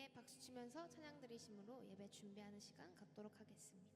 함께 박수 치면서 찬양 드리심으로 예배 준비하는 시간 갖도록 하겠습니다.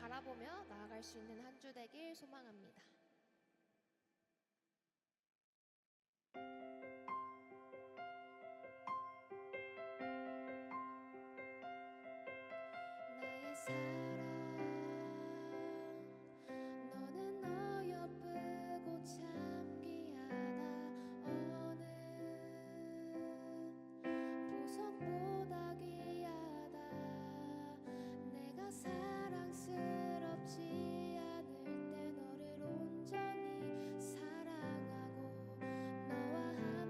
바라보며 나아갈 수 있는 한 주 되길 소망합니다. 나의 사랑 너는 어여쁘고 참 귀하다. 어느 보석보다 귀하다. 내가 사랑스럽지 않을 때 너를 온전히 사랑하고 너와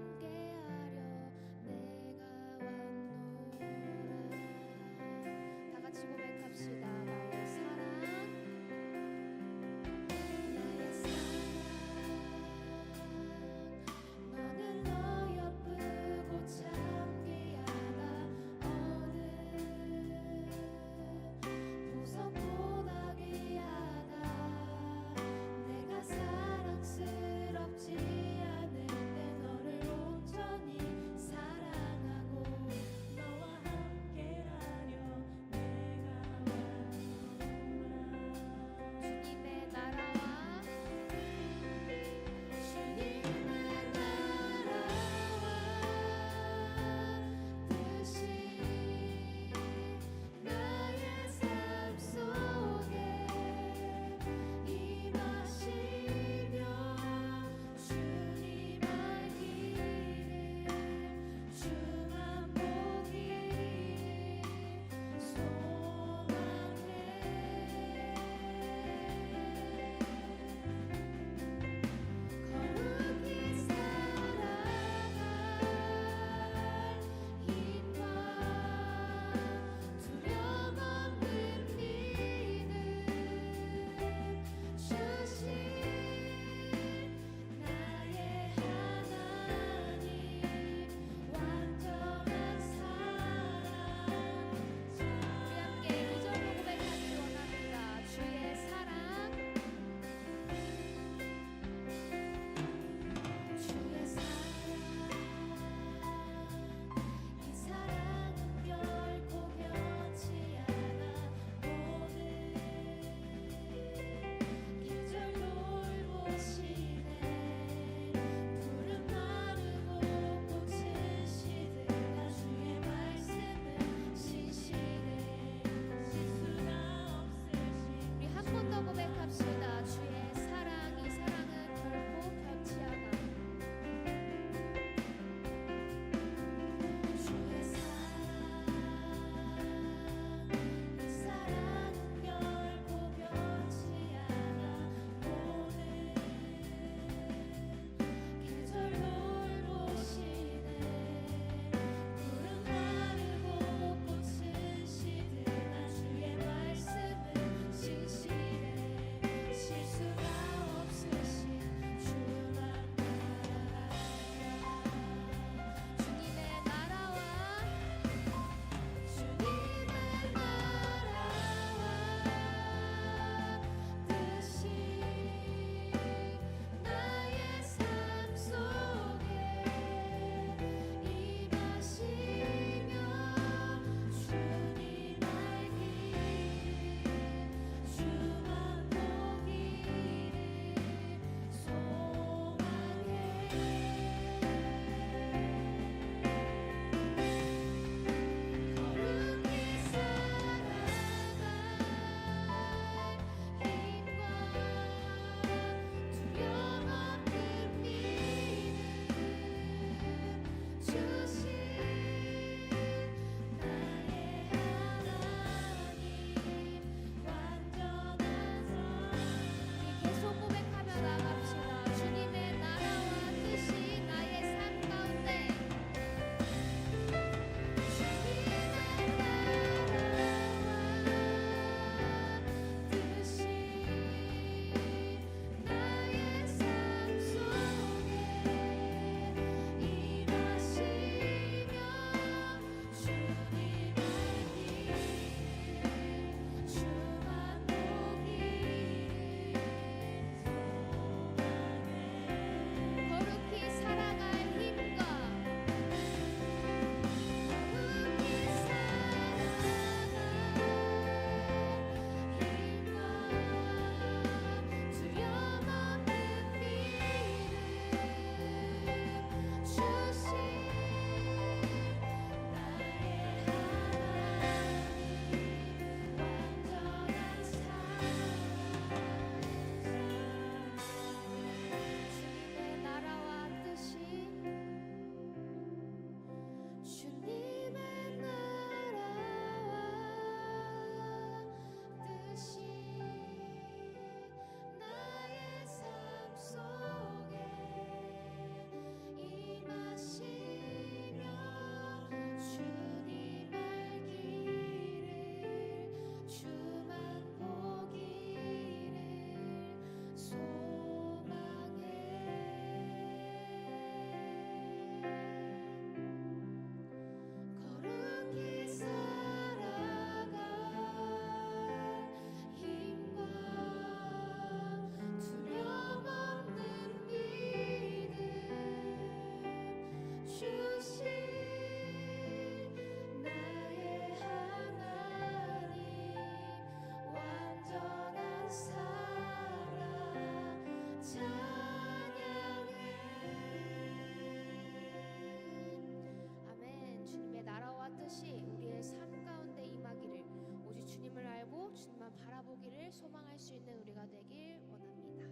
소망할 수 있는 우리가 되길 원합니다.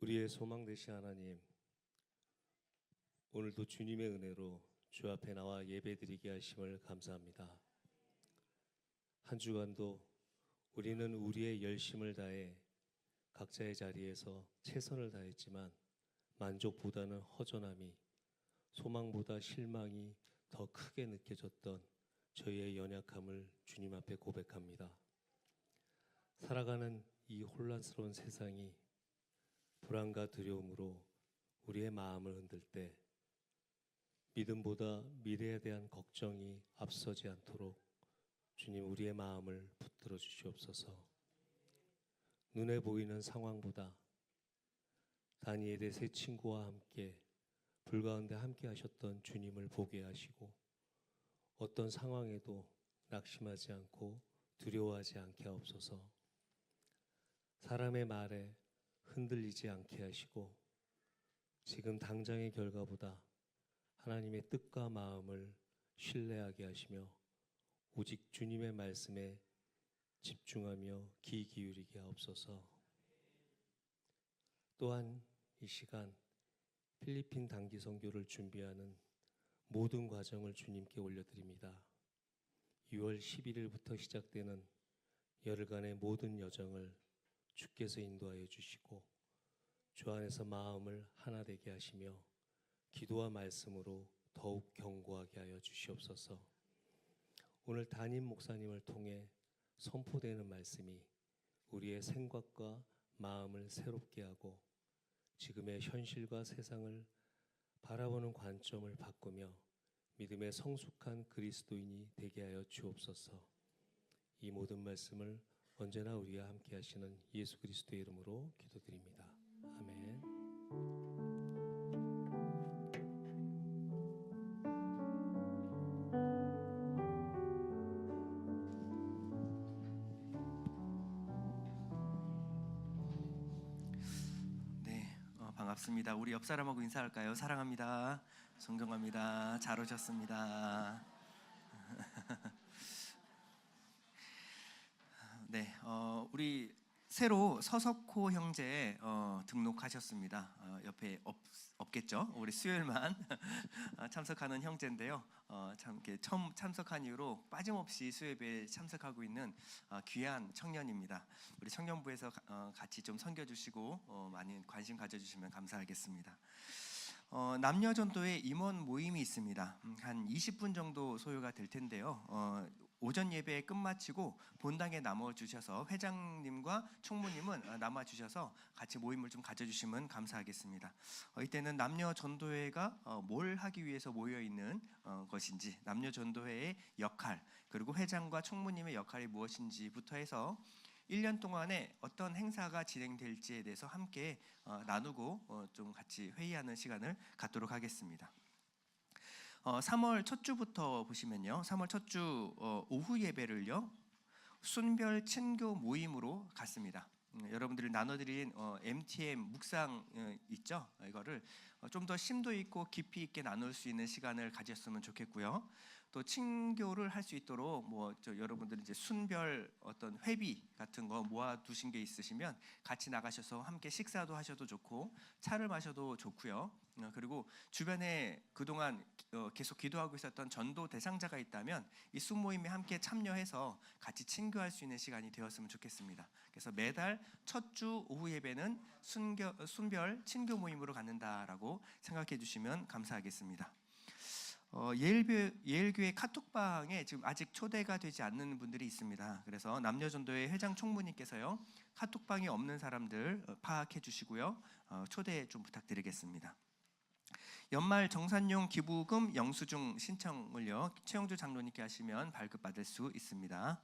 우리의 소망 되신 하나님, 오늘도 주님의 은혜로 주 앞에 나와 예배드리게 하심을 감사합니다. 한 주간도 우리는 우리의 열심을 다해 각자의 자리에서 최선을 다했지만 만족보다는 허전함이, 소망보다 실망이 더 크게 느껴졌던 저희의 연약함을 주님 앞에 고백합니다. 살아가는 이 혼란스러운 세상이 불안과 두려움으로 우리의 마음을 흔들 때 믿음보다 미래에 대한 걱정이 앞서지 않도록 주님 우리의 마음을 붙들어 주시옵소서. 눈에 보이는 상황보다 다니엘의 세 친구와 함께 불 가운데 함께 하셨던 주님을 보게 하시고 어떤 상황에도 낙심하지 않고 두려워하지 않게 하옵소서. 사람의 말에 흔들리지 않게 하시고 지금 당장의 결과보다 하나님의 뜻과 마음을 신뢰하게 하시며 오직 주님의 말씀에 집중하며 귀 기울이게 하옵소서. 또한 이 시간 필리핀 단기 선교를 준비하는 모든 과정을 주님께 올려드립니다. 6월 11일부터 시작되는 열흘간의 모든 여정을 주께서 인도하여 주시고 주 안에서 마음을 하나 되게 하시며 기도와 말씀으로 더욱 견고하게 하여 주시옵소서. 오늘 담임 목사님을 통해 선포되는 말씀이 우리의 생각과 마음을 새롭게 하고 지금의 현실과 세상을 바라보는 관점을 바꾸며 믿음의 성숙한 그리스도인이 되게 하여 주옵소서. 이 모든 말씀을 언제나 우리와 함께 하시는 예수 그리스도의 이름으로 기도드립니다. 아멘. 네, 반갑습니다. 우리 옆 사람하고 인사할까요? 사랑합니다. 존경합니다. 잘 오셨습니다. 네, 우리 새로 서석호 형제 등록하셨습니다. 옆에 없겠죠? 우리 수요일만 참석하는 형제인데요. 참 이렇게 처음 참석한 이후로 빠짐없이 수요예배에 참석하고 있는 귀한 청년입니다. 우리 청년부에서 같이 좀 섬겨주시고 많은 관심 가져주시면 감사하겠습니다. 남녀전도회 임원 모임이 있습니다. 한 20분 정도 소요가 될 텐데요. 오전 예배 끝마치고 본당에 남아주셔서 회장님과 총무님은 남아주셔서 같이 모임을 좀 가져주시면 감사하겠습니다. 이때는 남녀전도회가 뭘 하기 위해서 모여있는 것인지, 남녀전도회의 역할, 그리고 회장과 총무님의 역할이 무엇인지부터 해서 1년 동안에 어떤 행사가 진행될지에 대해서 함께 나누고 좀 같이 회의하는 시간을 갖도록 하겠습니다. 3월 첫 주부터 보시면요, 3월 첫 주 오후 예배를요 순별 친교 모임으로 갔습니다. 여러분들이 나눠드린 MTM 묵상 있죠? 이거를 좀 더 심도 있고 깊이 있게 나눌 수 있는 시간을 가졌으면 좋겠고요. 또 친교를 할 수 있도록 여러분들이 이제 순별 어떤 회비 같은 거 모아두신 게 있으시면 같이 나가셔서 함께 식사도 하셔도 좋고 차를 마셔도 좋고요. 그리고 주변에 그동안 계속 기도하고 있었던 전도 대상자가 있다면 이 순모임에 함께 참여해서 같이 친교할 수 있는 시간이 되었으면 좋겠습니다. 그래서 매달 첫 주 오후 예배는 순별 친교 모임으로 갖는다라고 생각해 주시면 감사하겠습니다. 예일교회 카톡방에 지금 아직 초대가 되지 않는 분들이 있습니다. 그래서 남녀전도회 회장 총무님께서요 카톡방이 없는 사람들 파악해 주시고요 초대 좀 부탁드리겠습니다. 연말 정산용 기부금 영수증 신청을요 최영주 장로님께 하시면 발급받을 수 있습니다.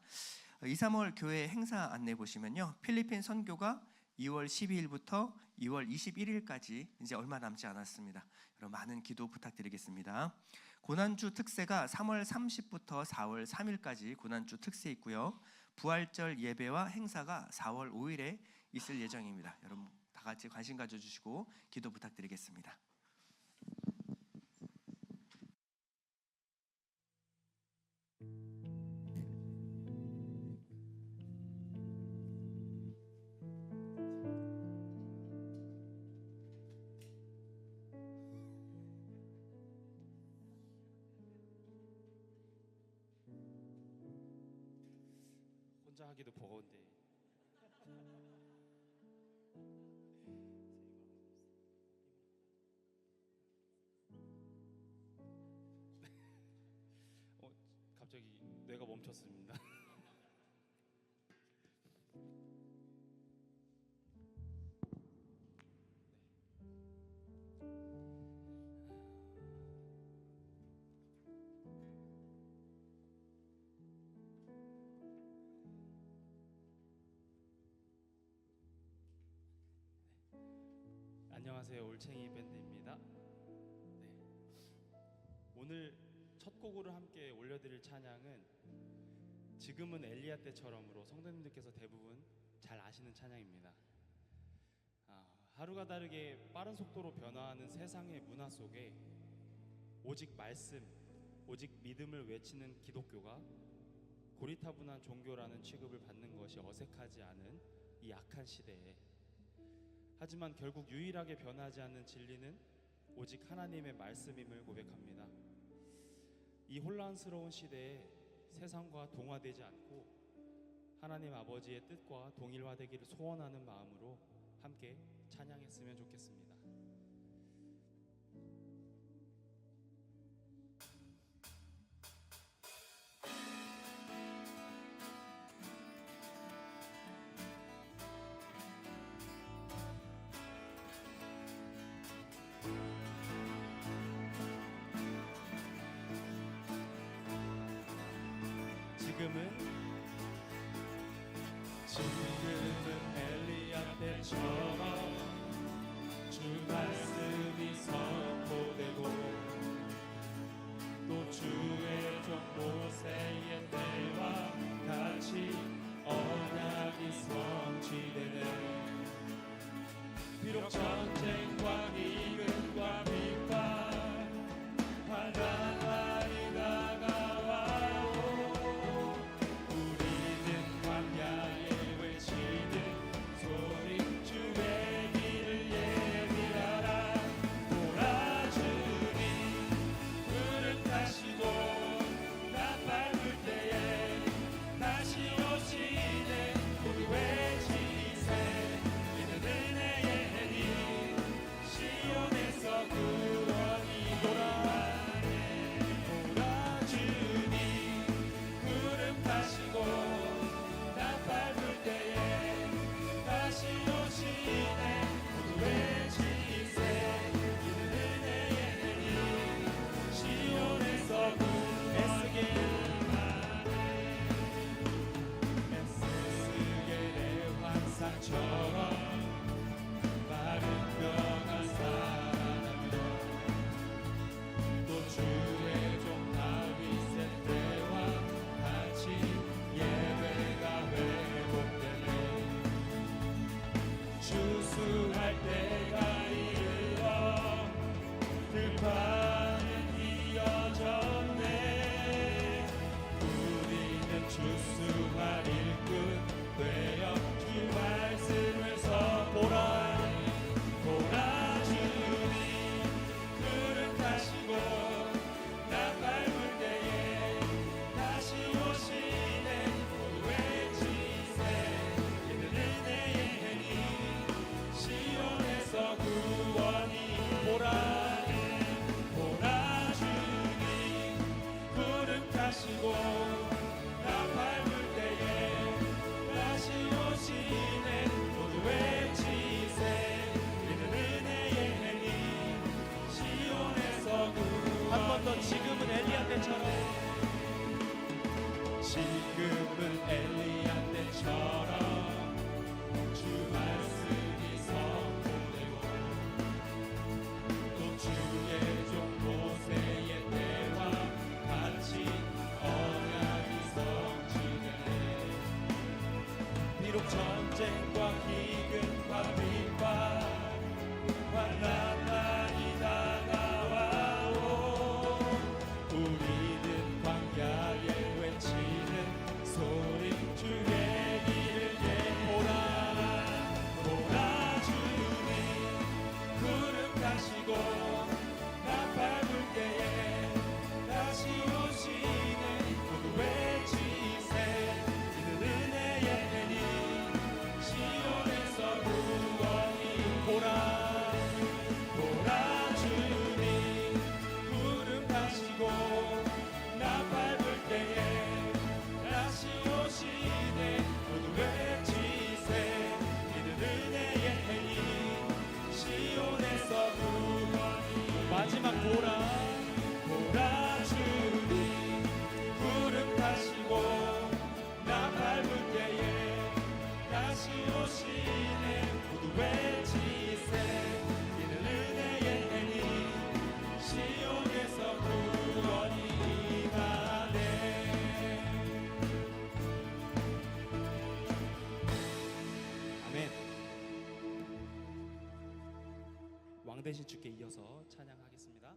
2, 3월 교회 행사 안내 보시면요 필리핀 선교가 2월 12일부터 2월 21일까지 이제 얼마 남지 않았습니다. 여러분 많은 기도 부탁드리겠습니다. 고난주 특세가 3월 30부터 4월 3일까지 고난주 특세 있고요. 부활절 예배와 행사가 4월 5일에 있을 예정입니다. 여러분 다 같이 관심 가져주시고 기도 부탁드리겠습니다. 혼자 하기도 버거운데 갑자기 뇌가 멈췄습니다. 안녕하세요, 올챙이 밴드입니다. 오늘 첫 곡으로 함께 올려드릴 찬양은 지금은 엘리야 때처럼으로 성도님들께서 대부분 잘 아시는 찬양입니다. 하루가 다르게 빠른 속도로 변화하는 세상의 문화 속에 오직 말씀, 오직 믿음을 외치는 기독교가 고리타분한 종교라는 취급을 받는 것이 어색하지 않은 이 악한 시대에, 하지만 결국 유일하게 변하지 않는 진리는 오직 하나님의 말씀임을 고백합니다. 이 혼란스러운 시대에 세상과 동화되지 않고 하나님 아버지의 뜻과 동일화되기를 소원하는 마음으로 함께 찬양했으면 좋겠습니다. 지금은 엘리야 때처럼 주 말씀이 선포되고 또 주의 종 모세의 때와 같이 언약이 성취되네. 비록 전쟁과 기근과 핍박 환난이 다가와도 우리는 광야에 외치는 소리 주의 길을 예비하라. 돌아주니 그를 타시고 나팔 불 때에 다시 오시네. 우리 외치세 이는 은혜의 해니 시온에서 구원이 돌아네. 돌아주니 구름 타시고 나팔 불 때에 다시 오시네. 모두 외치세 이는 은혜의 해니 시온에서 구원이 에스겔의 환상처럼 마른 뼈가 살아나며 또 주의 종 다윗의 때와 같이 예배가 회복되네. 주수할 때가 이르러 들판은 이어졌네. 우리는 주수할 일꾼 되어 주 말씀을 선포하라. 돌아주니 그를 타시고 나팔 불 때에 다시 오시네. 모두 외치세 이는 은혜의 해니 시온에서 구원이 보라네. 돌아주니 구름 타시고 나팔 불 때에 다시 오시네. 나 밟을 때에 다시 오시네 모두 외치세 이는 은혜의 해인 시온에서 구원이 마지막 보라 주님 구름 타시고 나 밟을 때에 다시 오시네 모두 외치세 이는 은혜의 해인 시온에서 구원이 임하네. 아멘. 왕되신 주께 이어서 찬양하겠습니다.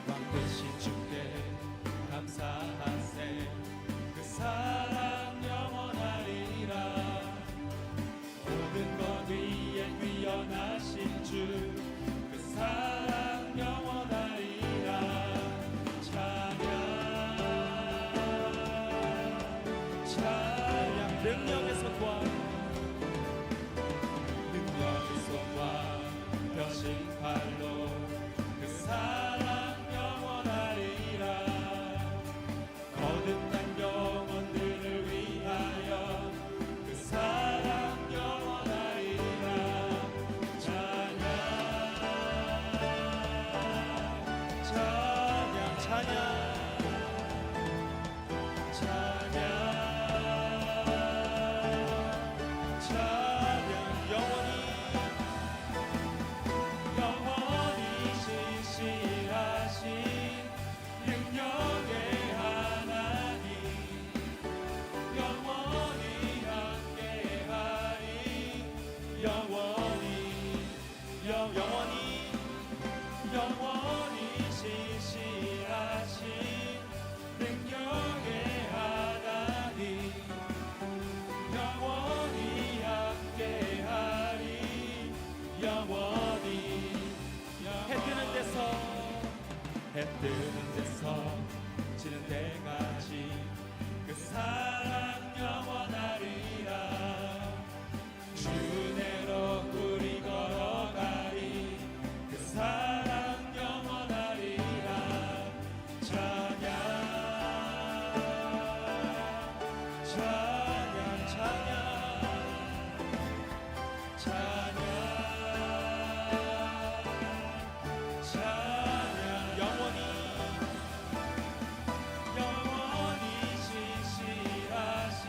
왕되신 주께 감사하세 그 사랑 영원하리라 모든 것 위에 뛰어나신 주 그 사랑 영원하리라 찬양 능력의 손과 펴신 팔로 그 사랑 영원하리라 거듭난 영혼들을 위하여 그 사랑 영원하리라 찬양 영원히 신실하신 능력의 하나님 영원히 함께하리 영원히 해 뜨는 데서 지는 때까지 그 사랑 영원하리라 주 은혜로 우리 걸어가리 그 사랑 영원하리라 찬양 영원히 신실하신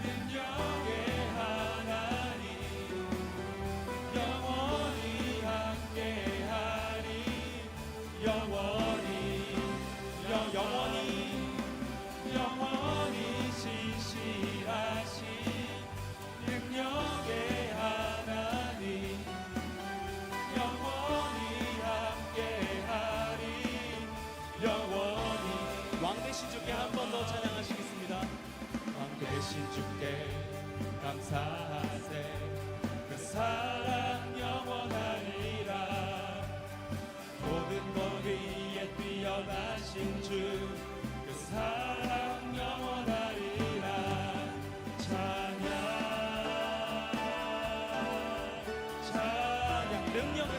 능력의 하나님 영원히 함께하리 영원히 신실하신 능력의 하나님 영원히 함께하리 영원히 왕되신 주께 한 번 더 찬양하시겠습니다. 왕되신 주께 감사하세 그 사랑 영원하리라 모든 것 위에 뛰어나신 주 그 사랑 영원하리라 찬양 능력의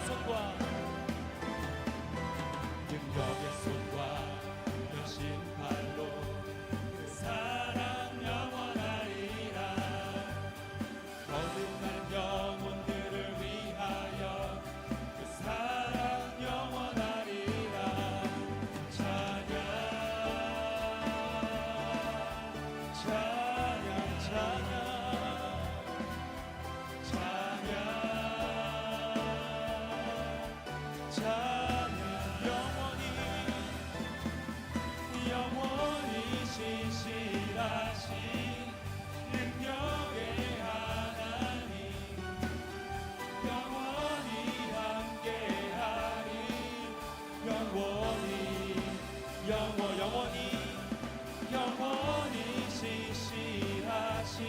손과 여신 팔로 그 사랑 영원하리라 거듭난 영혼들을 위하여 그 사랑 영원하리라 찬양 영원히 신실하신 능력의 하나님 영원히 함께하리 영원히 신실하신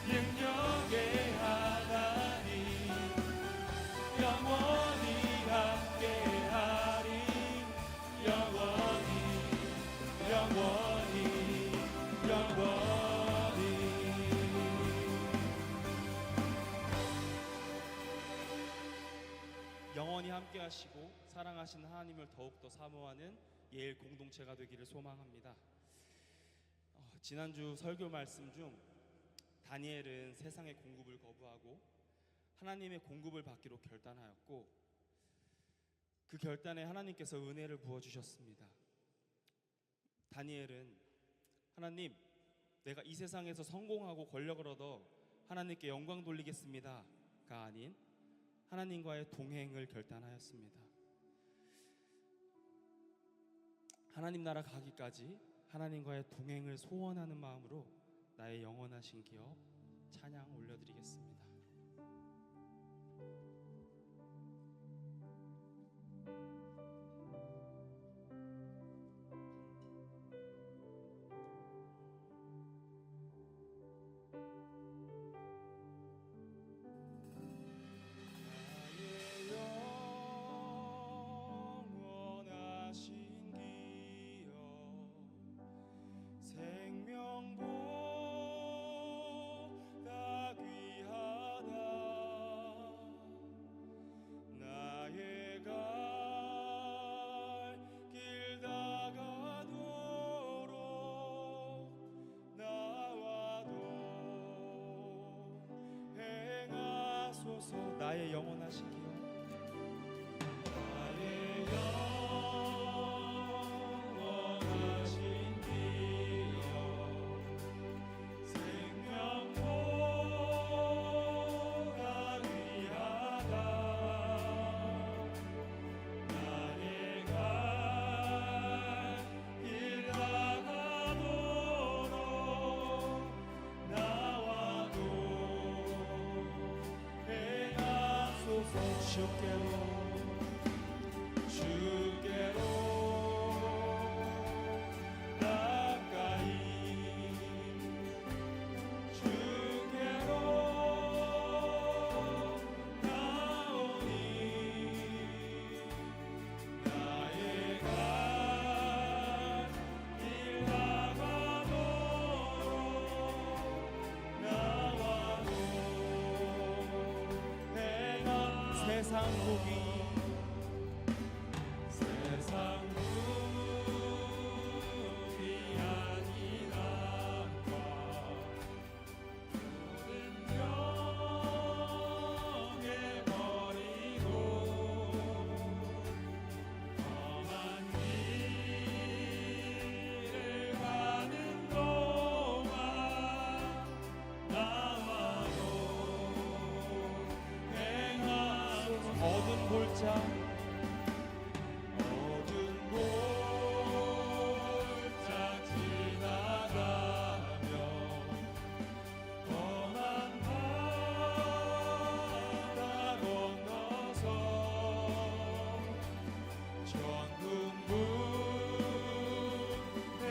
능력의 하나님 영원히 영원히 함께 하시고 사랑하시는 하나님을 더욱더 사모하는 예일 공동체가 되기를 소망합니다. 지난주 설교 말씀 중 다니엘은 세상의 공급을 거부하고 하나님의 공급을 받기로 결단하였고 그 결단에 하나님께서 은혜를 부어주셨습니다. 다니엘은 하나님, 내가 이 세상에서 성공하고 권력을 얻어 하나님께 영광 돌리겠습니다가 아닌 하나님과의 동행을 결단하였습니다. 하나님 나라 가기까지 하나님과의 동행을 소원하는 마음으로 나의 영원하신 기업 찬양 올려드리겠습니다. 나의 영원하신 기업 나의 영원하신 기업 생명보다 귀하다 나의 갈 길 다가도록 나와도 주께로 가까이 주께로 나오니 나의 갈 길 다가도록 나와도 세상 복이 아니란다 모든 명예 버리고 험한 길을 가는 동안 나와도 어두운 골짜 지나가며 험한 바다 건너서 전군문에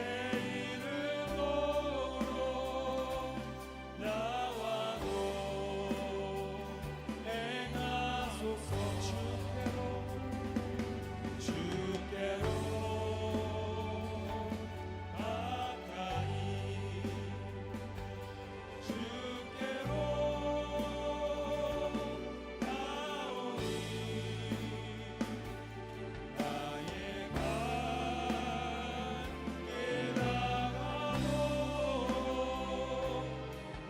이르도록 나와도 행하소서. 주께로 가까이 주께로 나오니 나의 갈 길 다가도록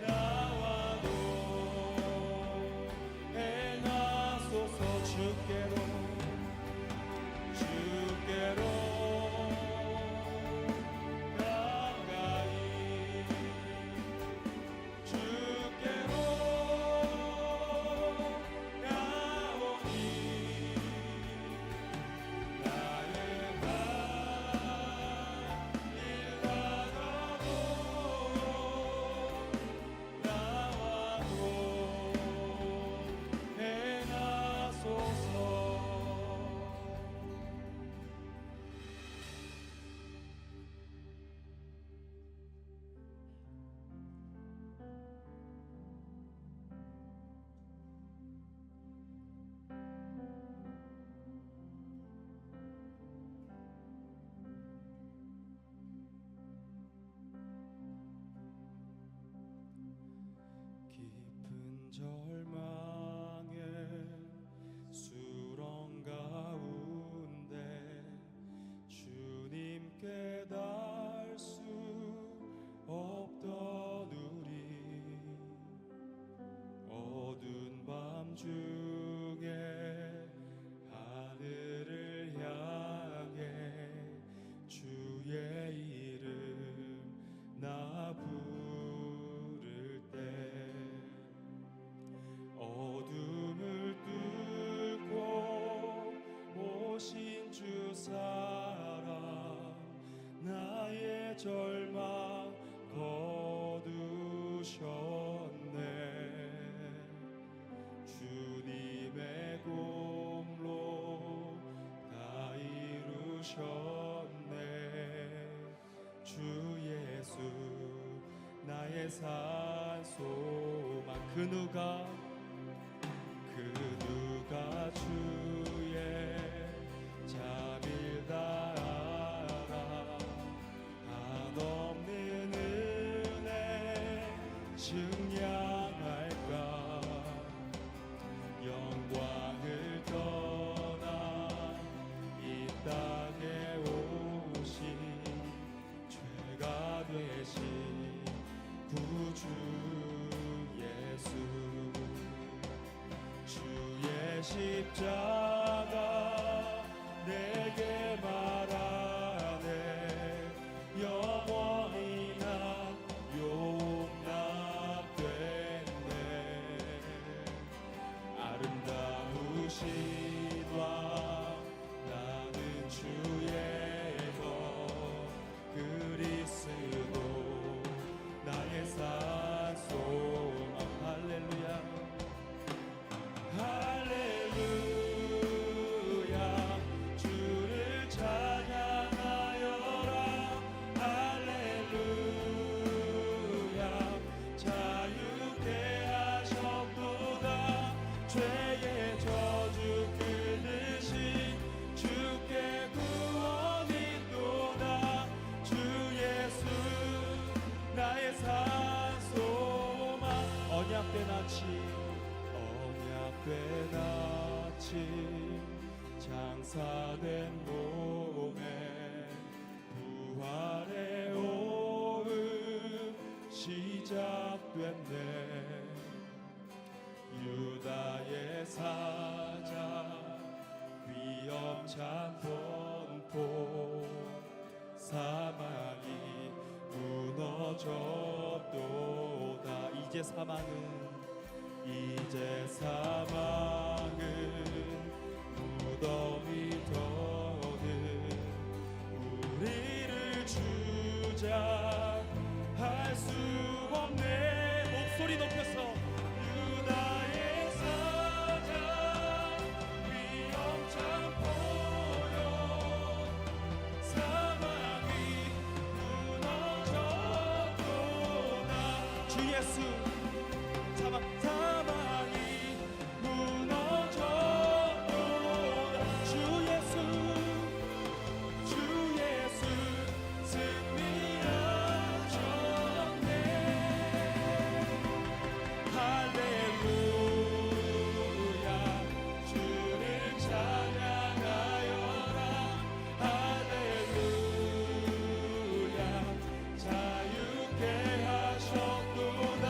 나와도 행하소서. 주께로 절망 거두셨네. 주님의 공로 다 이루셨네. 주 예수 나의 산 소망. 그 누가 주의 자비를 다하라. 한없는 은혜 증량할까. 영광을 떠나 이 땅에 오신 죄가 되신 구주 예수. 주의 십자가 내게 말하네. 영원히 난 용납됐네. 아름다우신 왕 나는 주의 것 그리스도 나의 산 소망. 할렐루야 할렐루야. 주를 찬양하여라. 할렐루야. 자유케 하셨도다. 죄의 저주 끊으신 주께 구원이 또다. 주 예수 나의 산 소망. 언약된 아침 장사된 몸에 부활의 오후 시작됐네. 유다의 사자 위험찬 범포. 사망이 무너졌도다. 이제 사망은 무덤이 더는 우리를 주장할 수 없네. 목소리 높여서 유다의 사자 위험찬 포효. 사망이 무너졌도다. 주 예수 사망이 무너졌도다. 주 예수 승리하셨네. 할렐루야. 주를 찬양하여라. 할렐루야. 자유케 하셨도다.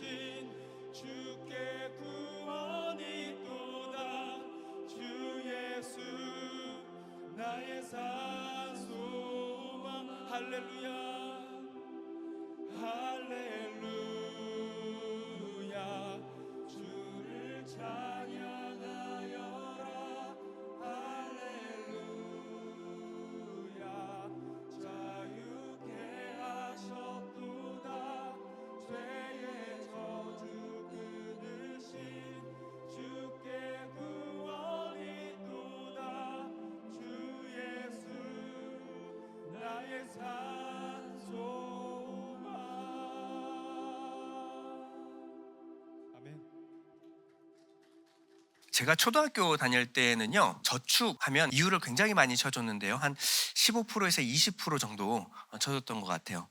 대신 주께 구원이 또다. 주 예수 나의 산 소망. 할렐루야 할렐루야 주를 찬양하여라. 할렐루야 자유케 하셨도다. 죄의 저주 끊으신 주께 구원이 또다. 주 예수 나의 산 소망. 아멘. 제가 초등학교 다닐 때는요, 저축하면 이유를 굉장히 많이 쳐줬는데요. 한 15%에서 20% 정도 쳐줬던 것 같아요.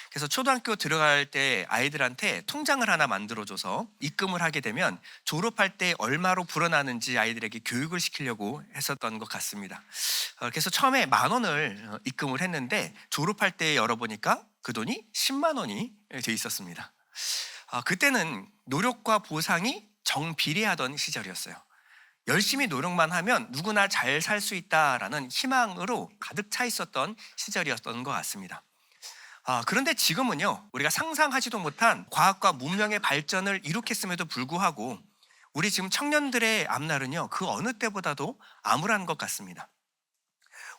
그래서 초등학교 들어갈 때 아이들한테 통장을 하나 만들어줘서 입금을 하게 되면 졸업할 때 얼마로 불어나는지 아이들에게 교육을 시키려고 했었던 것 같습니다. 그래서 처음에 10,000원을 입금을 했는데 졸업할 때 열어보니까 그 돈이 10만 원이 돼 있었습니다. 그때는 노력과 보상이 정비례하던 시절이었어요. 열심히 노력만 하면 누구나 잘 살 수 있다라는 희망으로 가득 차 있었던 시절이었던 것 같습니다. 그런데 지금은요, 우리가 상상하지도 못한 과학과 문명의 발전을 이룩했음에도 불구하고 우리 지금 청년들의 앞날은요, 그 어느 때보다도 암울한 것 같습니다.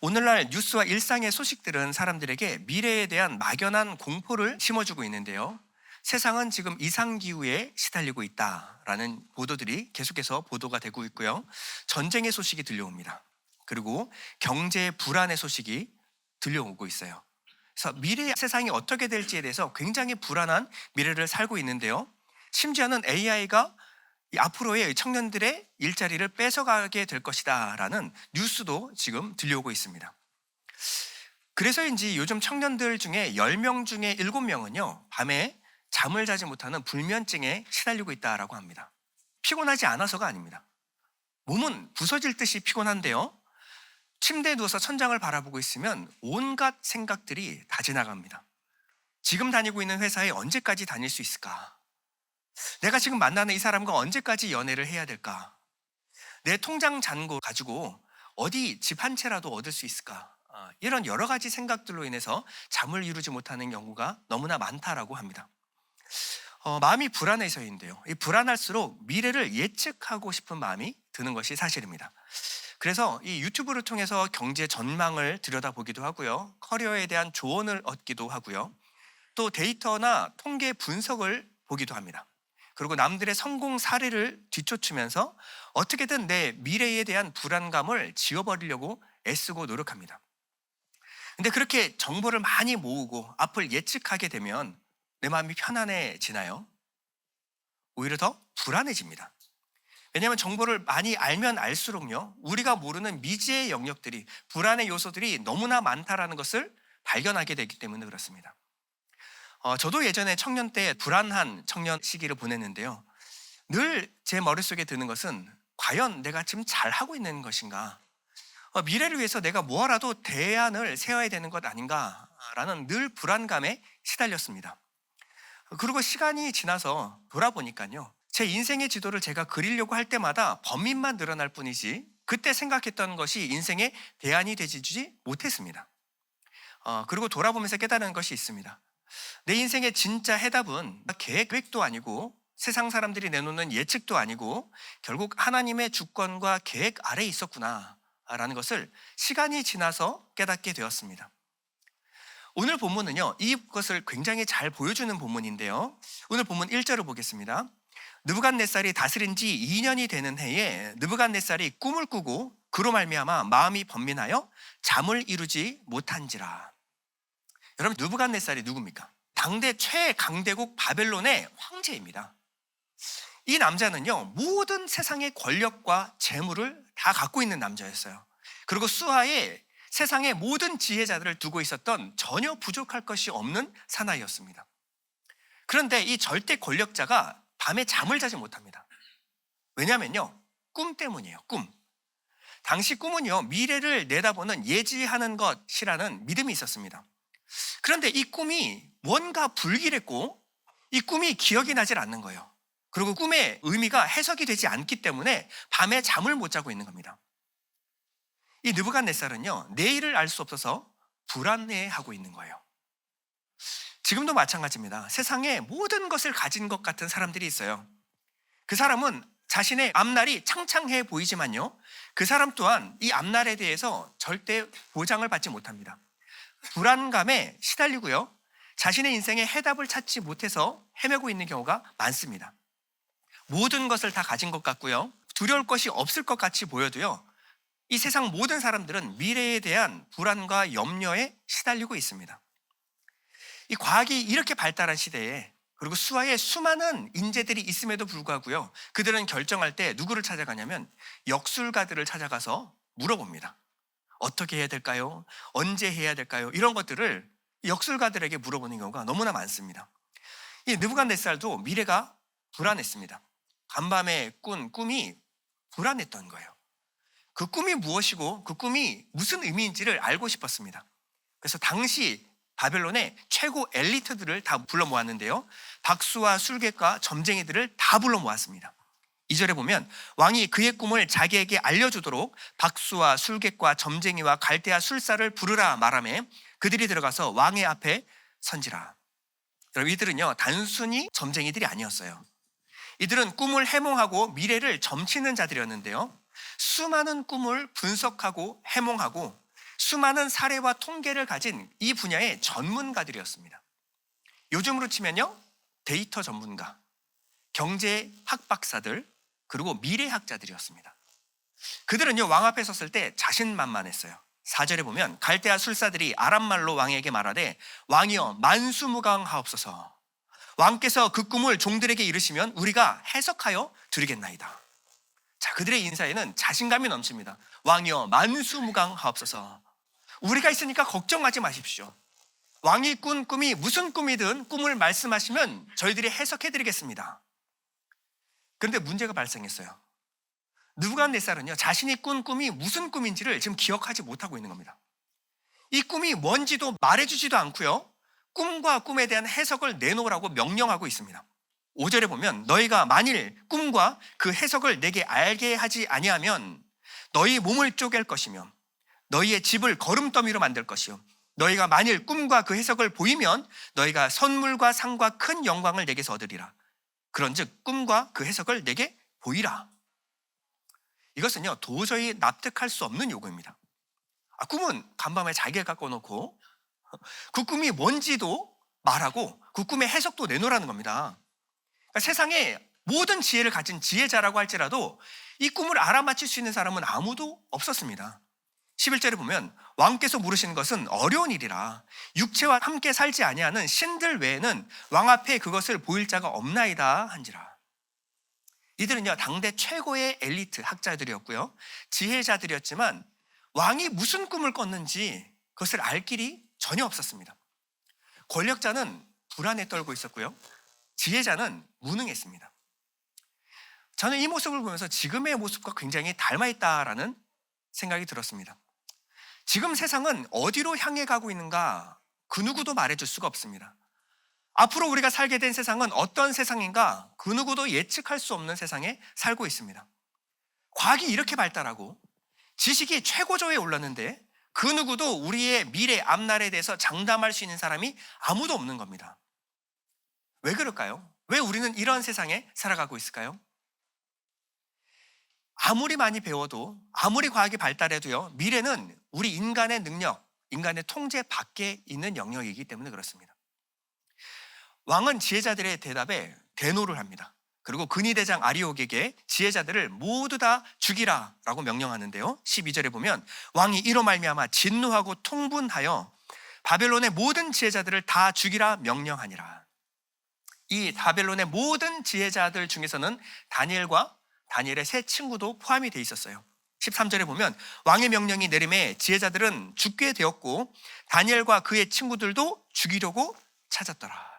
오늘날 뉴스와 일상의 소식들은 사람들에게 미래에 대한 막연한 공포를 심어주고 있는데요, 세상은 지금 이상기후에 시달리고 있다라는 보도들이 계속해서 보도가 되고 있고요, 전쟁의 소식이 들려옵니다. 그리고 경제 불안의 소식이 들려오고 있어요. 그래서 미래의 세상이 어떻게 될지에 대해서 굉장히 불안한 미래를 살고 있는데요, 심지어는 AI가 앞으로의 청년들의 일자리를 뺏어가게 될 것이다 라는 뉴스도 지금 들려오고 있습니다. 그래서인지 요즘 청년들 중에 10명 중에 7명은요 밤에 잠을 자지 못하는 불면증에 시달리고 있다라고 합니다. 피곤하지 않아서가 아닙니다. 몸은 부서질 듯이 피곤한데요, 침대에 누워서 천장을 바라보고 있으면 온갖 생각들이 다 지나갑니다. 지금 다니고 있는 회사에 언제까지 다닐 수 있을까? 내가 지금 만나는 이 사람과 언제까지 연애를 해야 될까? 내 통장 잔고 가지고 어디 집 한 채라도 얻을 수 있을까? 이런 여러 가지 생각들로 인해서 잠을 이루지 못하는 경우가 너무나 많다라고 합니다. 마음이 불안해서인데요, 이 불안할수록 미래를 예측하고 싶은 마음이 드는 것이 사실입니다. 그래서 이 유튜브를 통해서 경제 전망을 들여다보기도 하고요, 커리어에 대한 조언을 얻기도 하고요, 또 데이터나 통계 분석을 보기도 합니다. 그리고 남들의 성공 사례를 뒤쫓으면서 어떻게든 내 미래에 대한 불안감을 지워버리려고 애쓰고 노력합니다. 근데 그렇게 정보를 많이 모으고 앞을 예측하게 되면 내 마음이 편안해지나요? 오히려 더 불안해집니다. 왜냐하면 정보를 많이 알면 알수록요, 우리가 모르는 미지의 영역들이, 불안의 요소들이 너무나 많다라는 것을 발견하게 되기 때문에 그렇습니다. 저도 예전에 청년 때 불안한 청년 시기를 보냈는데요, 늘 제 머릿속에 드는 것은 과연 내가 지금 잘하고 있는 것인가? 미래를 위해서 내가 뭐라도 대안을 세워야 되는 것 아닌가라는 늘 불안감에 시달렸습니다. 그리고 시간이 지나서 돌아보니까요, 제 인생의 지도를 제가 그리려고 할 때마다 범인만 늘어날 뿐이지 그때 생각했던 것이 인생의 대안이 되지 못했습니다. 그리고 돌아보면서 깨달은 것이 있습니다. 내 인생의 진짜 해답은 계획도 아니고 세상 사람들이 내놓는 예측도 아니고 결국 하나님의 주권과 계획 아래에 있었구나 라는 것을 시간이 지나서 깨닫게 되었습니다. 오늘 본문은요, 이것을 굉장히 잘 보여주는 본문인데요, 오늘 본문 1절을 보겠습니다. 느부갓네살이 다스린 지 2년이 되는 해에 느부갓네살이 꿈을 꾸고 그로 말미암아 마음이 번민하여 잠을 이루지 못한지라. 여러분, 느부갓네살이 누굽니까? 당대 최강대국 바벨론의 황제입니다. 이 남자는요, 모든 세상의 권력과 재물을 다 갖고 있는 남자였어요. 그리고 수하에 세상의 모든 지혜자들을 두고 있었던 전혀 부족할 것이 없는 사나이였습니다. 그런데 이 절대 권력자가 밤에 잠을 자지 못합니다. 왜냐하면요, 꿈 때문이에요. 꿈. 당시 꿈은요, 미래를 내다보는 예지하는 것이라는 믿음이 있었습니다. 그런데 이 꿈이 뭔가 불길했고 이 꿈이 기억이 나질 않는 거예요. 그리고 꿈의 의미가 해석이 되지 않기 때문에 밤에 잠을 못 자고 있는 겁니다. 이 느부갓네살은요, 내일을 알 수 없어서 불안해하고 있는 거예요. 지금도 마찬가지입니다. 세상에 모든 것을 가진 것 같은 사람들이 있어요. 그 사람은 자신의 앞날이 창창해 보이지만요, 그 사람 또한 이 앞날에 대해서 절대 보장을 받지 못합니다. 불안감에 시달리고요, 자신의 인생에 해답을 찾지 못해서 헤매고 있는 경우가 많습니다. 모든 것을 다 가진 것 같고요, 두려울 것이 없을 것 같이 보여도요, 이 세상 모든 사람들은 미래에 대한 불안과 염려에 시달리고 있습니다. 이 과학이 이렇게 발달한 시대에, 그리고 수하에 수많은 인재들이 있음에도 불구하고요, 그들은 결정할 때 누구를 찾아가냐면 역술가들을 찾아가서 물어봅니다. 어떻게 해야 될까요? 언제 해야 될까요? 이런 것들을 역술가들에게 물어보는 경우가 너무나 많습니다. 이 느부갓네살도 미래가 불안했습니다. 간밤에 꾼 꿈이 불안했던 거예요. 그 꿈이 무엇이고 그 꿈이 무슨 의미인지를 알고 싶었습니다. 그래서 당시 바벨론의 최고 엘리트들을 다 불러 모았는데요, 박수와 술객과 점쟁이들을 다 불러 모았습니다. 2절에 보면 왕이 그의 꿈을 자기에게 알려주도록 박수와 술객과 점쟁이와 갈대아 술사를 부르라 말하매 그들이 들어가서 왕의 앞에 선지라. 여러분, 이들은요, 단순히 점쟁이들이 아니었어요. 이들은 꿈을 해몽하고 미래를 점치는 자들이었는데요, 수많은 꿈을 분석하고 해몽하고 수많은 사례와 통계를 가진 이 분야의 전문가들이었습니다. 요즘으로 치면요, 데이터 전문가, 경제학 박사들, 그리고 미래학자들이었습니다. 그들은요, 왕 앞에 섰을 때 자신만만했어요. 4절에 보면 갈대아 술사들이 아람말로 왕에게 말하되 왕이여 만수무강하옵소서. 왕께서 그 꿈을 종들에게 이르시면 우리가 해석하여 드리겠나이다. 자, 그들의 인사에는 자신감이 넘칩니다. 왕이여 만수무강하옵소서. 우리가 있으니까 걱정하지 마십시오. 왕이 꾼 꿈이 무슨 꿈이든 꿈을 말씀하시면 저희들이 해석해 드리겠습니다. 그런데 문제가 발생했어요. 느부갓네살은요, 자신이 꾼 꿈이 무슨 꿈인지를 지금 기억하지 못하고 있는 겁니다. 이 꿈이 뭔지도 말해주지도 않고요, 꿈과 꿈에 대한 해석을 내놓으라고 명령하고 있습니다. 5절에 보면 너희가 만일 꿈과 그 해석을 내게 알게 하지 아니하면 너희 몸을 쪼갤 것이며 너희의 집을 거름더미로 만들 것이요 너희가 만일 꿈과 그 해석을 보이면 너희가 선물과 상과 큰 영광을 내게서 얻으리라. 그런즉 꿈과 그 해석을 내게 보이라. 이것은요, 도저히 납득할 수 없는 요구입니다. 꿈은 간밤에 자기가 깎아놓고 그 꿈이 뭔지도 말하고 그 꿈의 해석도 내놓으라는 겁니다. 그러니까 세상에 모든 지혜를 가진 지혜자라고 할지라도 이 꿈을 알아맞힐 수 있는 사람은 아무도 없었습니다. 11절에 보면 왕께서 물으시는 것은 어려운 일이라 육체와 함께 살지 아니하는 신들 외에는 왕 앞에 그것을 보일 자가 없나이다 한지라. 이들은요, 당대 최고의 엘리트 학자들이었고요, 지혜자들이었지만 왕이 무슨 꿈을 꿨는지 그것을 알 길이 전혀 없었습니다. 권력자는 불안에 떨고 있었고요, 지혜자는 무능했습니다. 저는 이 모습을 보면서 지금의 모습과 굉장히 닮아있다라는 생각이 들었습니다. 지금 세상은 어디로 향해 가고 있는가 그 누구도 말해줄 수가 없습니다. 앞으로 우리가 살게 된 세상은 어떤 세상인가 그 누구도 예측할 수 없는 세상에 살고 있습니다. 과학이 이렇게 발달하고 지식이 최고조에 올랐는데 그 누구도 우리의 미래 앞날에 대해서 장담할 수 있는 사람이 아무도 없는 겁니다. 왜 그럴까요? 왜 우리는 이런 세상에 살아가고 있을까요? 아무리 많이 배워도, 아무리 과학이 발달해도요, 미래는 우리 인간의 능력, 인간의 통제 밖에 있는 영역이기 때문에 그렇습니다. 왕은 지혜자들의 대답에 대노를 합니다. 그리고 근위대장 아리옥에게 지혜자들을 모두 다 죽이라 라고 명령하는데요, 12절에 보면 왕이 이로 말미암아 진노하고 통분하여 바벨론의 모든 지혜자들을 다 죽이라 명령하니라. 이 바벨론의 모든 지혜자들 중에서는 다니엘의 세 친구도 포함이 돼 있었어요. 13절에 보면 왕의 명령이 내림에 지혜자들은 죽게 되었고 다니엘과 그의 친구들도 죽이려고 찾았더라.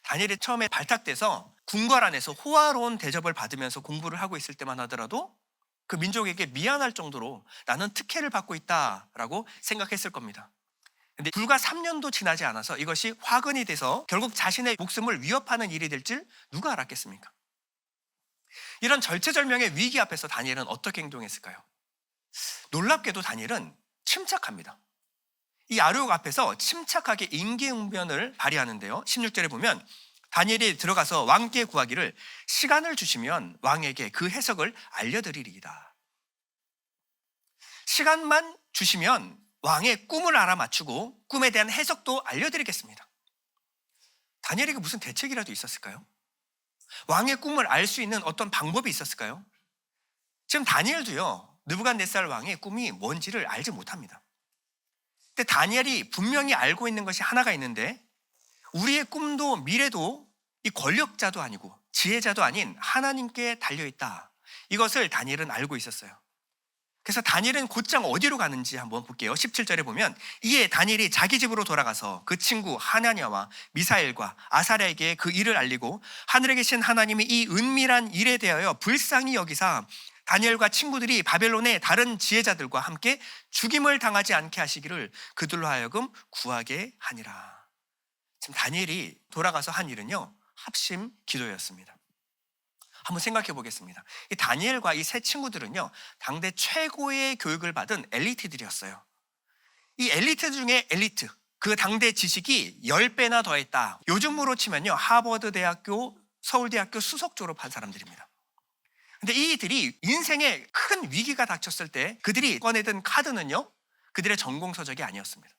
다니엘이 처음에 발탁돼서 궁궐 안에서 호화로운 대접을 받으면서 공부를 하고 있을 때만 하더라도 그 민족에게 미안할 정도로 나는 특혜를 받고 있다라고 생각했을 겁니다. 근데 불과 3년도 지나지 않아서 이것이 화근이 돼서 결국 자신의 목숨을 위협하는 일이 될 줄 누가 알았겠습니까? 이런 절체절명의 위기 앞에서 다니엘은 어떻게 행동했을까요? 놀랍게도 다니엘은 침착합니다. 이 아르옥 앞에서 침착하게 임기응변을 발휘하는데요. 16절에 보면 다니엘이 들어가서 왕께 구하기를 시간을 주시면 왕에게 그 해석을 알려드리리이다. 시간만 주시면 왕의 꿈을 알아맞추고 꿈에 대한 해석도 알려드리겠습니다. 다니엘에게 무슨 대책이라도 있었을까요? 왕의 꿈을 알 수 있는 어떤 방법이 있었을까요? 지금 다니엘도요, 느부갓네살 왕의 꿈이 뭔지를 알지 못합니다. 근데 다니엘이 분명히 알고 있는 것이 하나가 있는데, 우리의 꿈도 미래도 이 권력자도 아니고 지혜자도 아닌 하나님께 달려있다. 이것을 다니엘은 알고 있었어요. 그래서 다니엘은 곧장 어디로 가는지 한번 볼게요. 17절에 보면 이에 다니엘이 자기 집으로 돌아가서 그 친구 하나냐와 미사엘과 아사랴에게 그 일을 알리고 하늘에 계신 하나님이 이 은밀한 일에 대하여 불쌍히 여기사 다니엘과 친구들이 바벨론의 다른 지혜자들과 함께 죽임을 당하지 않게 하시기를 그들로 하여금 구하게 하니라. 지금 다니엘이 돌아가서 한 일은요, 합심 기도였습니다. 한번 생각해 보겠습니다. 이 다니엘과 이 세 친구들은요, 당대 최고의 교육을 받은 엘리트들이었어요. 이 엘리트 중에 엘리트, 그 당대 지식이 10배나 더했다. 요즘으로 치면요, 하버드 대학교, 서울대학교 수석 졸업한 사람들입니다. 근데 이들이 인생에 큰 위기가 닥쳤을 때 그들이 꺼내든 카드는요, 그들의 전공 서적이 아니었습니다.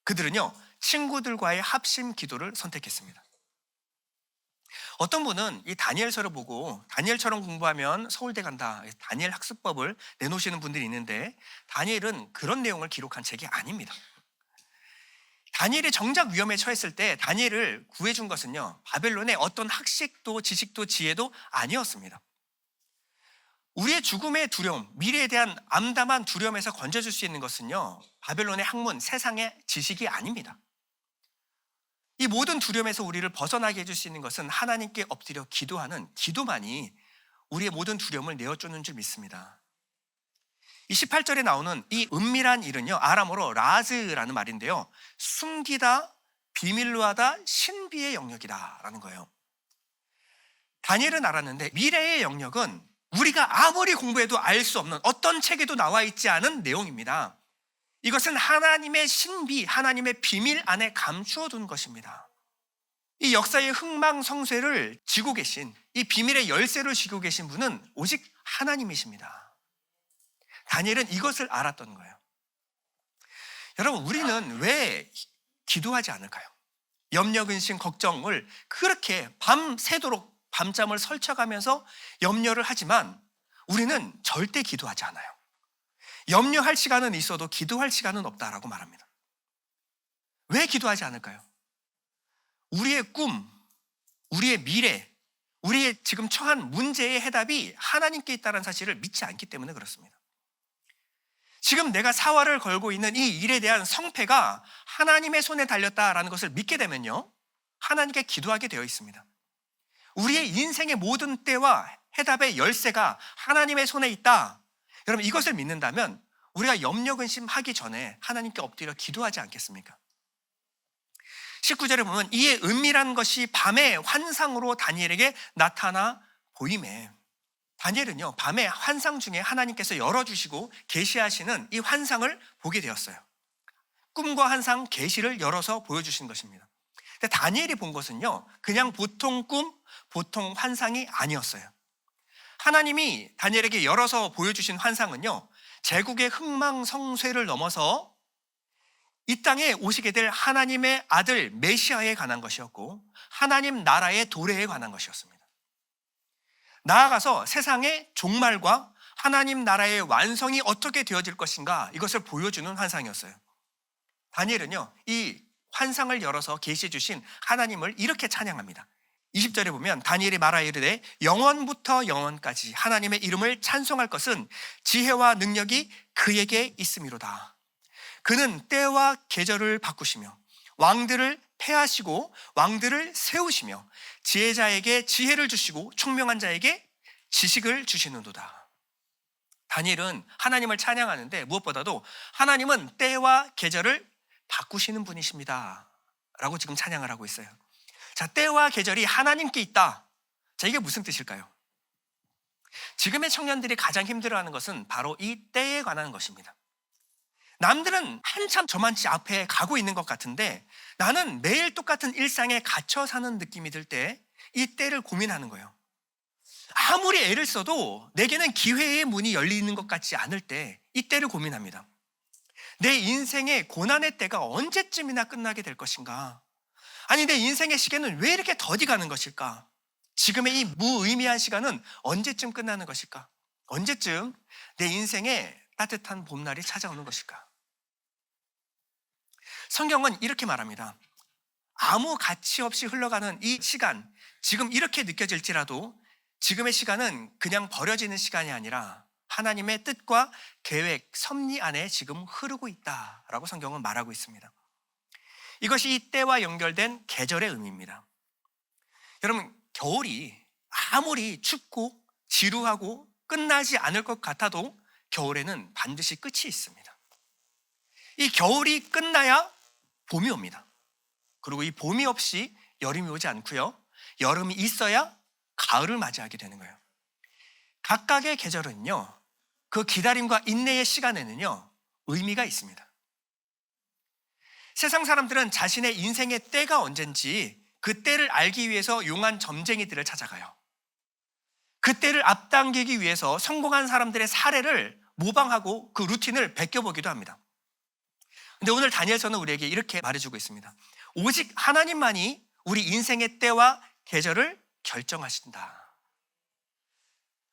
그들은요, 친구들과의 합심 기도를 선택했습니다. 어떤 분은 이 다니엘서를 보고 다니엘처럼 공부하면 서울대 간다, 다니엘 학습법을 내놓으시는 분들이 있는데, 다니엘은 그런 내용을 기록한 책이 아닙니다. 다니엘이 정작 위험에 처했을 때 다니엘을 구해준 것은요, 바벨론의 어떤 학식도 지식도 지혜도 아니었습니다. 우리의 죽음의 두려움, 미래에 대한 암담한 두려움에서 건져줄 수 있는 것은요, 바벨론의 학문, 세상의 지식이 아닙니다. 이 모든 두려움에서 우리를 벗어나게 해줄 수 있는 것은 하나님께 엎드려 기도하는 기도만이 우리의 모든 두려움을 내어주는 줄 믿습니다. 이 18절에 나오는 이 은밀한 일은요, 아람어로 라즈라는 말인데요, 숨기다, 비밀로 하다, 신비의 영역이다 라는 거예요. 다니엘은 알았는데 미래의 영역은 우리가 아무리 공부해도 알 수 없는, 어떤 책에도 나와 있지 않은 내용입니다. 이것은 하나님의 신비, 하나님의 비밀 안에 감추어 둔 것입니다. 이 역사의 흥망성쇠를 쥐고 계신, 이 비밀의 열쇠를 쥐고 계신 분은 오직 하나님이십니다. 다니엘은 이것을 알았던 거예요. 여러분, 우리는 왜 기도하지 않을까요? 염려, 근심, 걱정을 그렇게 밤새도록 밤잠을 설쳐가면서 염려를 하지만 우리는 절대 기도하지 않아요. 염려할 시간은 있어도 기도할 시간은 없다라고 말합니다. 왜 기도하지 않을까요? 우리의 꿈, 우리의 미래, 우리의 지금 처한 문제의 해답이 하나님께 있다는 사실을 믿지 않기 때문에 그렇습니다. 지금 내가 사활을 걸고 있는 이 일에 대한 성패가 하나님의 손에 달렸다라는 것을 믿게 되면요, 하나님께 기도하게 되어 있습니다. 우리의 인생의 모든 때와 해답의 열쇠가 하나님의 손에 있다. 여러분, 이것을 믿는다면 우리가 염려 근심하기 전에 하나님께 엎드려 기도하지 않겠습니까? 19절에 보면 이에 은밀한 것이 밤의 환상으로 다니엘에게 나타나 보임에, 다니엘은요, 밤의 환상 중에 하나님께서 열어주시고 계시하시는 이 환상을 보게 되었어요. 꿈과 환상, 계시를 열어서 보여주신 것입니다. 근데 다니엘이 본 것은요, 그냥 보통 꿈, 보통 환상이 아니었어요. 하나님이 다니엘에게 열어서 보여주신 환상은요, 제국의 흥망성쇠를 넘어서 이 땅에 오시게 될 하나님의 아들 메시아에 관한 것이었고, 하나님 나라의 도래에 관한 것이었습니다. 나아가서 세상의 종말과 하나님 나라의 완성이 어떻게 되어질 것인가, 이것을 보여주는 환상이었어요. 다니엘은요, 이 환상을 열어서 계시해 주신 하나님을 이렇게 찬양합니다. 20절에 보면 다니엘이 말하여 이르되 영원부터 영원까지 하나님의 이름을 찬송할 것은 지혜와 능력이 그에게 있음이로다. 그는 때와 계절을 바꾸시며 왕들을 패하시고 왕들을 세우시며 지혜자에게 지혜를 주시고 총명한 자에게 지식을 주시는도다. 다니엘은 하나님을 찬양하는데 무엇보다도 하나님은 때와 계절을 바꾸시는 분이십니다 라고 지금 찬양을 하고 있어요. 자, 때와 계절이 하나님께 있다. 자, 이게 무슨 뜻일까요? 지금의 청년들이 가장 힘들어하는 것은 바로 이 때에 관한 것입니다. 남들은 한참 저만치 앞에 가고 있는 것 같은데 나는 매일 똑같은 일상에 갇혀 사는 느낌이 들 때 이 때를 고민하는 거예요. 아무리 애를 써도 내게는 기회의 문이 열리는 것 같지 않을 때 이 때를 고민합니다. 내 인생의 고난의 때가 언제쯤이나 끝나게 될 것인가? 아니, 내 인생의 시계는 왜 이렇게 더디 가는 것일까? 지금의 이 무의미한 시간은 언제쯤 끝나는 것일까? 언제쯤 내 인생에 따뜻한 봄날이 찾아오는 것일까? 성경은 이렇게 말합니다. 아무 가치 없이 흘러가는 이 시간, 지금 이렇게 느껴질지라도 지금의 시간은 그냥 버려지는 시간이 아니라 하나님의 뜻과 계획, 섭리 안에 지금 흐르고 있다라고 성경은 말하고 있습니다. 이것이 이 때와 연결된 계절의 의미입니다. 여러분, 겨울이 아무리 춥고 지루하고 끝나지 않을 것 같아도 겨울에는 반드시 끝이 있습니다. 이 겨울이 끝나야 봄이 옵니다. 그리고 이 봄이 없이 여름이 오지 않고요. 여름이 있어야 가을을 맞이하게 되는 거예요. 각각의 계절은요, 그 기다림과 인내의 시간에는요, 의미가 있습니다. 세상 사람들은 자신의 인생의 때가 언젠지 그 때를 알기 위해서 용한 점쟁이들을 찾아가요. 그 때를 앞당기기 위해서 성공한 사람들의 사례를 모방하고 그 루틴을 베껴보기도 합니다. 근데 오늘 다니엘서는 우리에게 이렇게 말해주고 있습니다. 오직 하나님만이 우리 인생의 때와 계절을 결정하신다.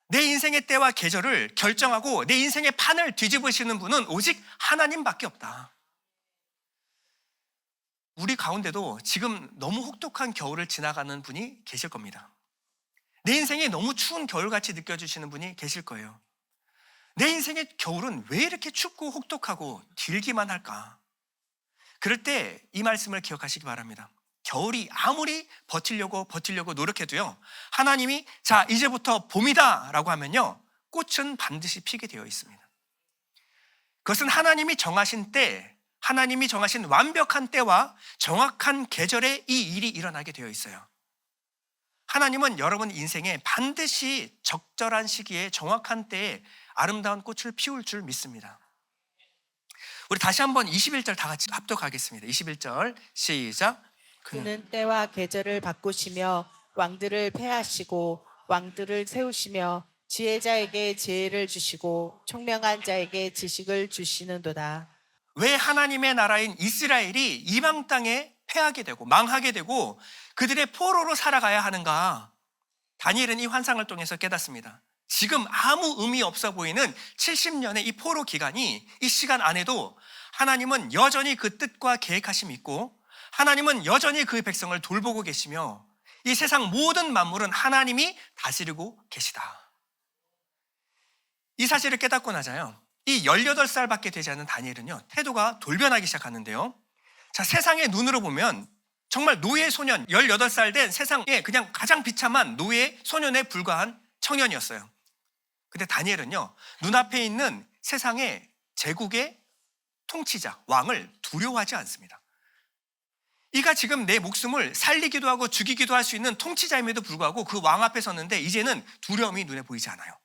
내 인생의 때와 계절을 결정하고 내 인생의 판을 뒤집으시는 분은 오직 하나님밖에 없다. 우리 가운데도 지금 너무 혹독한 겨울을 지나가는 분이 계실 겁니다. 내 인생이 너무 추운 겨울같이 느껴지시는 분이 계실 거예요. 내 인생의 겨울은 왜 이렇게 춥고 혹독하고 길기만 할까? 그럴 때 이 말씀을 기억하시기 바랍니다. 겨울이 아무리 버티려고 노력해도요, 하나님이 자, 이제부터 봄이다 라고 하면요, 꽃은 반드시 피게 되어 있습니다. 그것은 하나님이 정하신 때, 하나님이 정하신 완벽한 때와 정확한 계절에 이 일이 일어나게 되어 있어요. 하나님은 여러분 인생에 반드시 적절한 시기에 정확한 때에 아름다운 꽃을 피울 줄 믿습니다. 우리 다시 한번 21절 다 같이 합독하겠습니다. 21절 시작. 그는 때와 계절을 바꾸시며 왕들을 패하시고 왕들을 세우시며 지혜자에게 지혜를 주시고 총명한 자에게 지식을 주시는도다. 왜 하나님의 나라인 이스라엘이 이방 땅에 패하게 되고 망하게 되고 그들의 포로로 살아가야 하는가? 다니엘은 이 환상을 통해서 깨닫습니다. 지금 아무 의미 없어 보이는 70년의 이 포로 기간이, 이 시간 안에도 하나님은 여전히 그 뜻과 계획하심이 있고 하나님은 여전히 그 백성을 돌보고 계시며 이 세상 모든 만물은 하나님이 다스리고 계시다. 이 사실을 깨닫고 나자요, 이 18살밖에 되지 않은 다니엘은요, 태도가 돌변하기 시작하는데요. 자, 세상의 눈으로 보면 정말 노예 소년, 18살 된 세상에 그냥 가장 비참한 노예 소년에 불과한 청년이었어요. 근데 다니엘은요, 눈앞에 있는 세상의 제국의 통치자, 왕을 두려워하지 않습니다. 이가 지금 내 목숨을 살리기도 하고 죽이기도 할 수 있는 통치자임에도 불구하고 그 왕 앞에 섰는데 이제는 두려움이 눈에 보이지 않아요.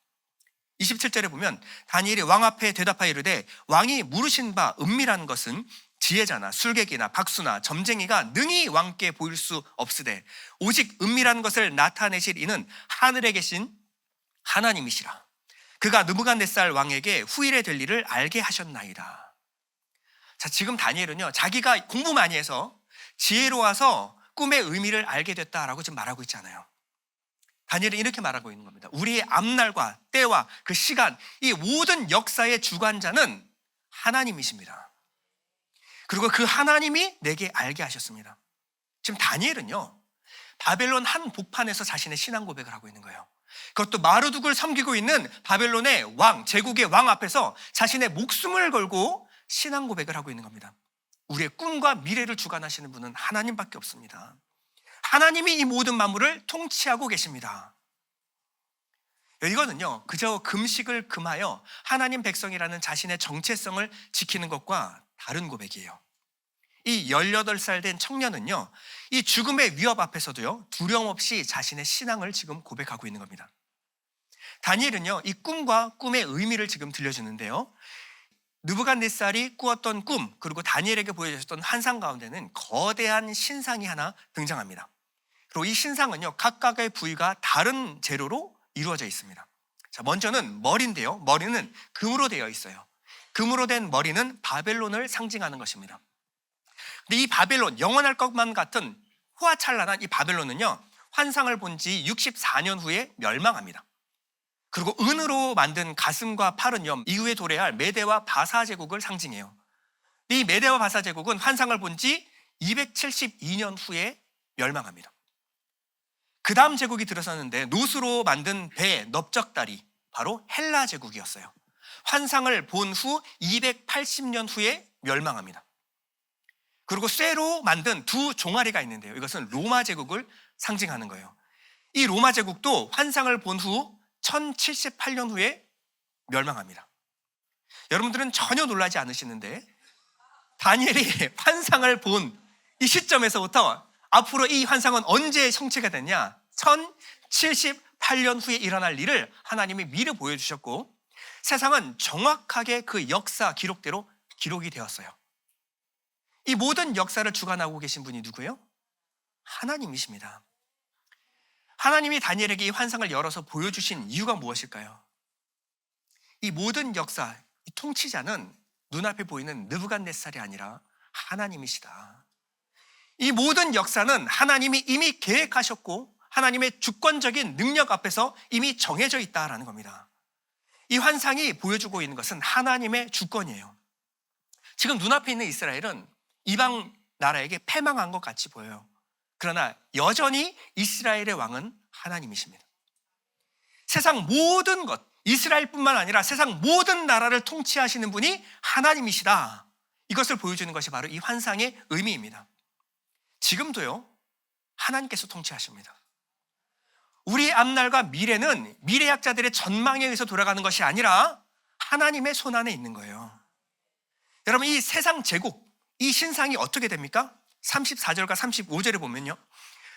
27절에 보면 다니엘이 왕 앞에 대답하여 이르되 왕이 물으신 바 은밀한 것은 지혜자나 술객이나 박수나 점쟁이가 능히 왕께 보일 수 없으되 오직 은밀한 것을 나타내실 이는 하늘에 계신 하나님이시라. 그가 느부갓네살 왕에게 후일에 될 일을 알게 하셨나이다. 자, 지금 다니엘은요, 자기가 공부 많이 해서 지혜로워서 꿈의 의미를 알게 됐다라고 지금 말하고 있잖아요. 다니엘은 이렇게 말하고 있는 겁니다. 우리의 앞날과 때와 그 시간, 이 모든 역사의 주관자는 하나님이십니다. 그리고 그 하나님이 내게 알게 하셨습니다. 지금 다니엘은요, 바벨론 한 복판에서 자신의 신앙 고백을 하고 있는 거예요. 그것도 마르둑을 섬기고 있는 바벨론의 왕, 제국의 왕 앞에서 자신의 목숨을 걸고 신앙 고백을 하고 있는 겁니다. 우리의 꿈과 미래를 주관하시는 분은 하나님밖에 없습니다. 하나님이 이 모든 만물을 통치하고 계십니다. 이거는요, 그저 금식을 금하여 하나님 백성이라는 자신의 정체성을 지키는 것과 다른 고백이에요. 이 18살 된 청년은요, 이 죽음의 위협 앞에서도요, 두려움 없이 자신의 신앙을 지금 고백하고 있는 겁니다. 다니엘은요, 이 꿈과 꿈의 의미를 지금 들려주는데요, 느부갓네살이 꾸었던 꿈, 그리고 다니엘에게 보여주셨던 환상 가운데는 거대한 신상이 하나 등장합니다. 그리고 이 신상은요, 각각의 부위가 다른 재료로 이루어져 있습니다. 자, 먼저는 머리인데요, 머리는 금으로 되어 있어요. 금으로 된 머리는 바벨론을 상징하는 것입니다. 근데 이 바벨론, 영원할 것만 같은 후화찬란한 이 바벨론은요, 환상을 본 지 64년 후에 멸망합니다. 그리고 은으로 만든 가슴과 팔은요, 이후에 도래할 메대와 바사 제국을 상징해요. 이 메대와 바사 제국은 환상을 본 지 272년 후에 멸망합니다. 그 다음 제국이 들어섰는데 노스로 만든 배, 넓적다리, 바로 헬라 제국이었어요. 환상을 본 후 280년 후에 멸망합니다. 그리고 쇠로 만든 두 종아리가 있는데요, 이것은 로마 제국을 상징하는 거예요. 이 로마 제국도 환상을 본 후 1078년 후에 멸망합니다. 여러분들은 전혀 놀라지 않으시는데, 다니엘이 환상을 본 이 시점에서부터 앞으로 이 환상은 언제 성취가 됐냐, 1078년 후에 일어날 일을 하나님이 미리 보여주셨고, 세상은 정확하게 그 역사 기록대로 기록이 되었어요. 이 모든 역사를 주관하고 계신 분이 누구예요? 하나님이십니다. 하나님이 다니엘에게 이 환상을 열어서 보여주신 이유가 무엇일까요? 이 모든 역사, 이 통치자는 눈앞에 보이는 느부갓네살이 아니라 하나님이시다. 이 모든 역사는 하나님이 이미 계획하셨고 하나님의 주권적인 능력 앞에서 이미 정해져 있다라는 겁니다. 이 환상이 보여주고 있는 것은 하나님의 주권이에요. 지금 눈앞에 있는 이스라엘은 이방 나라에게 패망한 것 같이 보여요. 그러나 여전히 이스라엘의 왕은 하나님이십니다. 세상 모든 것, 이스라엘뿐만 아니라 세상 모든 나라를 통치하시는 분이 하나님이시다. 이것을 보여주는 것이 바로 이 환상의 의미입니다. 지금도요, 하나님께서 통치하십니다. 우리의 앞날과 미래는 미래학자들의 전망에 의해서 돌아가는 것이 아니라 하나님의 손안에 있는 거예요. 여러분, 이 세상 제국, 이 신상이 어떻게 됩니까? 34절과 35절에 보면요,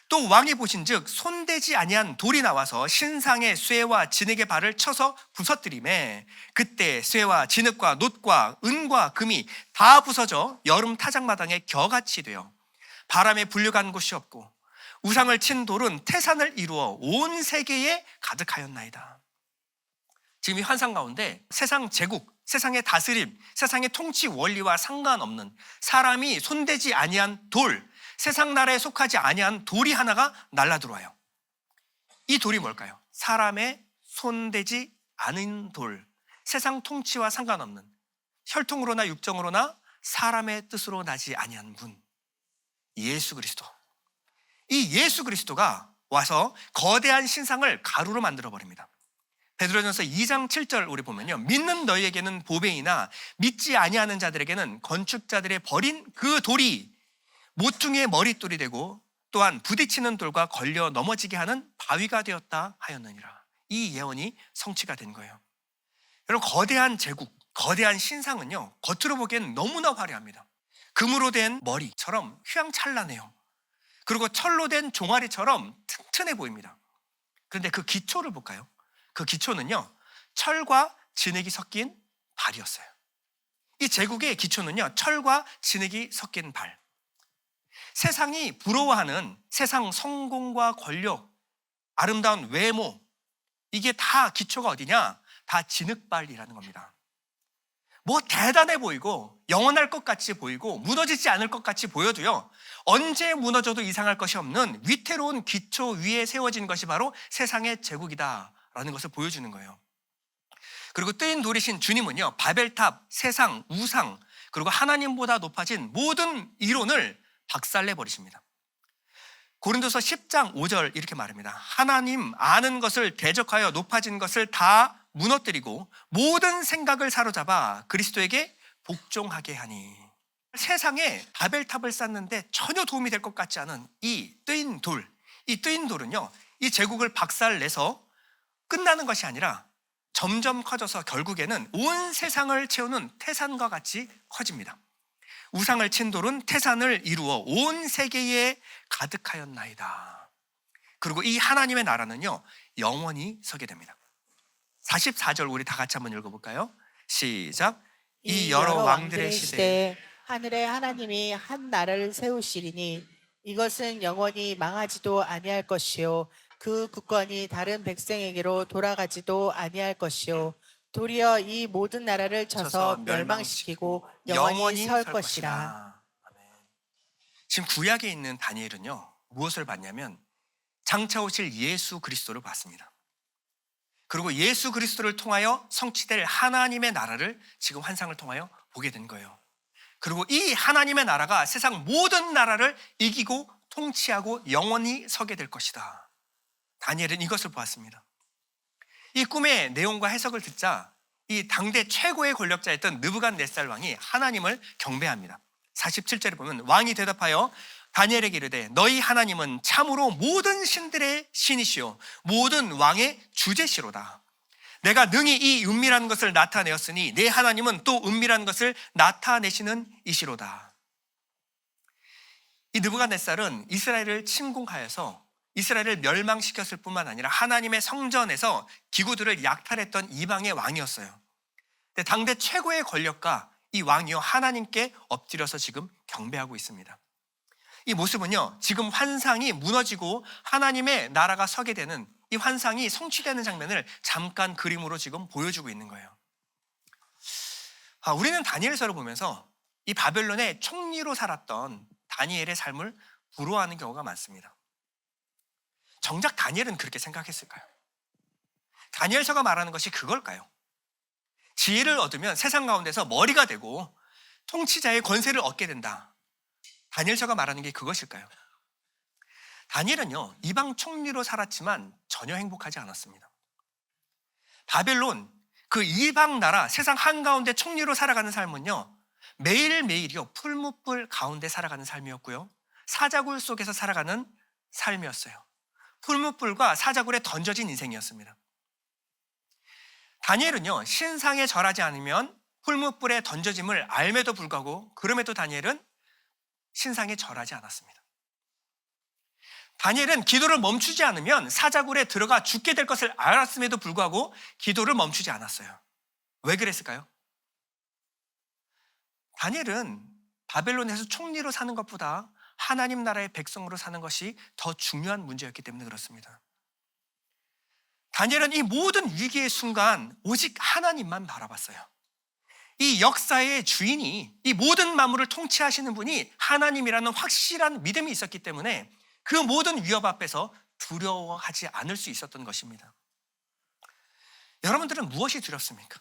또 왕이 보신즉 손대지 아니한 돌이 나와서 신상의 쇠와 진흙의 발을 쳐서 부서뜨리매 그때 쇠와 진흙과 놋과 은과 금이 다 부서져 여름 타작마당에 겨같이 되어 바람에 불려간 곳이 없고 우상을 친 돌은 태산을 이루어 온 세계에 가득하였나이다. 지금 이 환상 가운데 세상 제국, 세상의 다스림, 세상의 통치 원리와 상관없는 사람이 손대지 아니한 돌, 세상 나라에 속하지 아니한 돌이 하나가 날아들어와요. 이 돌이 뭘까요? 사람의 손대지 않은 돌, 세상 통치와 상관없는 혈통으로나 육정으로나 사람의 뜻으로 나지 아니한 분, 예수 그리스도. 이 예수 그리스도가 와서 거대한 신상을 가루로 만들어 버립니다. 베드로전서 2장 7절 우리 보면요, 믿는 너희에게는 보배이나 믿지 아니하는 자들에게는 건축자들의 버린 그 돌이 모퉁이의 머릿돌이 되고 또한 부딪히는 돌과 걸려 넘어지게 하는 바위가 되었다 하였느니라. 이 예언이 성취가 된 거예요. 여러분, 거대한 제국, 거대한 신상은요, 겉으로 보기엔 너무나 화려합니다. 금으로 된 머리처럼 휘황찬란해요. 그리고 철로 된 종아리처럼 튼튼해 보입니다. 그런데 그 기초를 볼까요? 그 기초는요, 철과 진흙이 섞인 발이었어요. 이 제국의 기초는요, 철과 진흙이 섞인 발. 세상이 부러워하는 세상 성공과 권력, 아름다운 외모, 이게 다 기초가 어디냐? 다 진흙발이라는 겁니다. 뭐 대단해 보이고 영원할 것 같이 보이고 무너지지 않을 것 같이 보여도요, 언제 무너져도 이상할 것이 없는 위태로운 기초 위에 세워진 것이 바로 세상의 제국이다라는 것을 보여주는 거예요. 그리고 뜨인 돌이신 주님은요, 바벨탑, 세상, 우상, 그리고 하나님보다 높아진 모든 이론을 박살내 버리십니다. 고린도서 10장 5절 이렇게 말합니다. 하나님 아는 것을 대적하여 높아진 것을 다 무너뜨리고 모든 생각을 사로잡아 그리스도에게 복종하게 하니. 세상에 바벨탑을 쌓는데 전혀 도움이 될 것 같지 않은 이 뜨인 돌, 이 뜨인 돌은요, 이 제국을 박살내서 끝나는 것이 아니라 점점 커져서 결국에는 온 세상을 채우는 태산과 같이 커집니다. 우상을 친 돌은 태산을 이루어 온 세계에 가득하였나이다. 그리고 이 하나님의 나라는요, 영원히 서게 됩니다. 44절 우리 다 같이 한번 읽어볼까요? 시작. 이 여러 왕들의 시대에 하늘의 하나님이 한 나라를 세우시리니 이것은 영원히 망하지도 아니할 것이요 그 국권이 다른 백성에게로 돌아가지도 아니할 것이요 도리어 이 모든 나라를 쳐서 멸망시키고 영원히 설 것이라. 아멘. 지금 구약에 있는 다니엘은요, 무엇을 봤냐면 장차 오실 예수 그리스도를 봤습니다. 그리고 예수 그리스도를 통하여 성취될 하나님의 나라를 지금 환상을 통하여 보게 된 거예요. 그리고 이 하나님의 나라가 세상 모든 나라를 이기고 통치하고 영원히 서게 될 것이다. 다니엘은 이것을 보았습니다. 이 꿈의 내용과 해석을 듣자 이 당대 최고의 권력자였던 느부갓네살 왕이 하나님을 경배합니다. 47절에 보면 왕이 대답하여 다니엘에게 이르되 너희 하나님은 참으로 모든 신들의 신이시오 모든 왕의 주제시로다. 내가 능히 이 은밀한 것을 나타내었으니 내 하나님은 또 은밀한 것을 나타내시는 이시로다. 이 느부갓네살은 이스라엘을 침공하여서 이스라엘을 멸망시켰을 뿐만 아니라 하나님의 성전에서 기구들을 약탈했던 이방의 왕이었어요. 근데 당대 최고의 권력가 이 왕이요 하나님께 엎드려서 지금 경배하고 있습니다. 이 모습은요, 지금 환상이 무너지고 하나님의 나라가 서게 되는 이 환상이 성취되는 장면을 잠깐 그림으로 지금 보여주고 있는 거예요. 우리는 다니엘서를 보면서 이 바벨론의 총리로 살았던 다니엘의 삶을 부러워하는 경우가 많습니다. 정작 다니엘은 그렇게 생각했을까요? 다니엘서가 말하는 것이 그걸까요? 지혜를 얻으면 세상 가운데서 머리가 되고 통치자의 권세를 얻게 된다. 다니엘서가 말하는 게 그것일까요? 다니엘은요, 이방 총리로 살았지만 전혀 행복하지 않았습니다. 바벨론, 그 이방 나라, 세상 한가운데 총리로 살아가는 삶은요, 매일매일이요, 풀무불 가운데 살아가는 삶이었고요, 사자굴 속에서 살아가는 삶이었어요. 풀무불과 사자굴에 던져진 인생이었습니다. 다니엘은요, 신상에 절하지 않으면 풀무불에 던져짐을 알매도 불구하고 그럼에도 다니엘은 신상에 절하지 않았습니다. 다니엘은 기도를 멈추지 않으면 사자굴에 들어가 죽게 될 것을 알았음에도 불구하고 기도를 멈추지 않았어요. 왜 그랬을까요? 다니엘은 바벨론에서 총리로 사는 것보다 하나님 나라의 백성으로 사는 것이 더 중요한 문제였기 때문에 그렇습니다. 다니엘은 이 모든 위기의 순간 오직 하나님만 바라봤어요. 이 역사의 주인이, 이 모든 만물을 통치하시는 분이 하나님이라는 확실한 믿음이 있었기 때문에 그 모든 위협 앞에서 두려워하지 않을 수 있었던 것입니다. 여러분들은 무엇이 두렵습니까?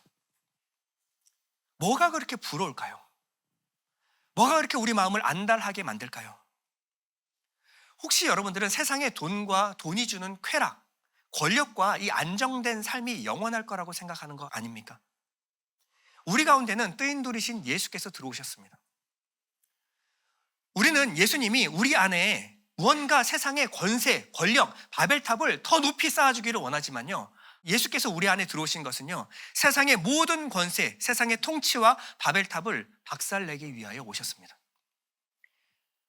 뭐가 그렇게 부러울까요? 뭐가 그렇게 우리 마음을 안달하게 만들까요? 혹시 여러분들은 세상의 돈과 돈이 주는 쾌락, 권력과 이 안정된 삶이 영원할 거라고 생각하는 거 아닙니까? 우리 가운데는 뜨인 돌이신 예수께서 들어오셨습니다. 우리는 예수님이 우리 안에 무언가 세상의 권세, 권력, 바벨탑을 더 높이 쌓아주기를 원하지만요, 예수께서 우리 안에 들어오신 것은요, 세상의 모든 권세, 세상의 통치와 바벨탑을 박살내기 위하여 오셨습니다.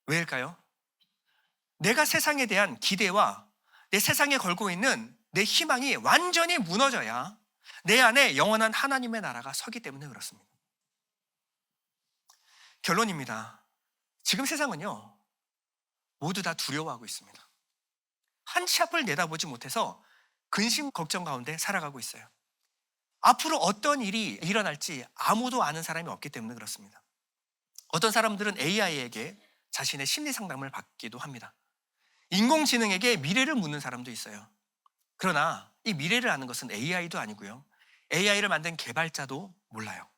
왜일까요? 내가 세상에 대한 기대와 내 세상에 걸고 있는 내 희망이 완전히 무너져야 내 안에 영원한 하나님의 나라가 서기 때문에 그렇습니다. 결론입니다. 지금 세상은요, 모두 다 두려워하고 있습니다. 한 치 앞을 내다보지 못해서 근심 걱정 가운데 살아가고 있어요. 앞으로 어떤 일이 일어날지 아무도 아는 사람이 없기 때문에 그렇습니다. 어떤 사람들은 AI에게 자신의 심리 상담을 받기도 합니다. 인공지능에게 미래를 묻는 사람도 있어요. 그러나 이 미래를 아는 것은 AI도 아니고요, AI를 만든 개발자도 몰라요.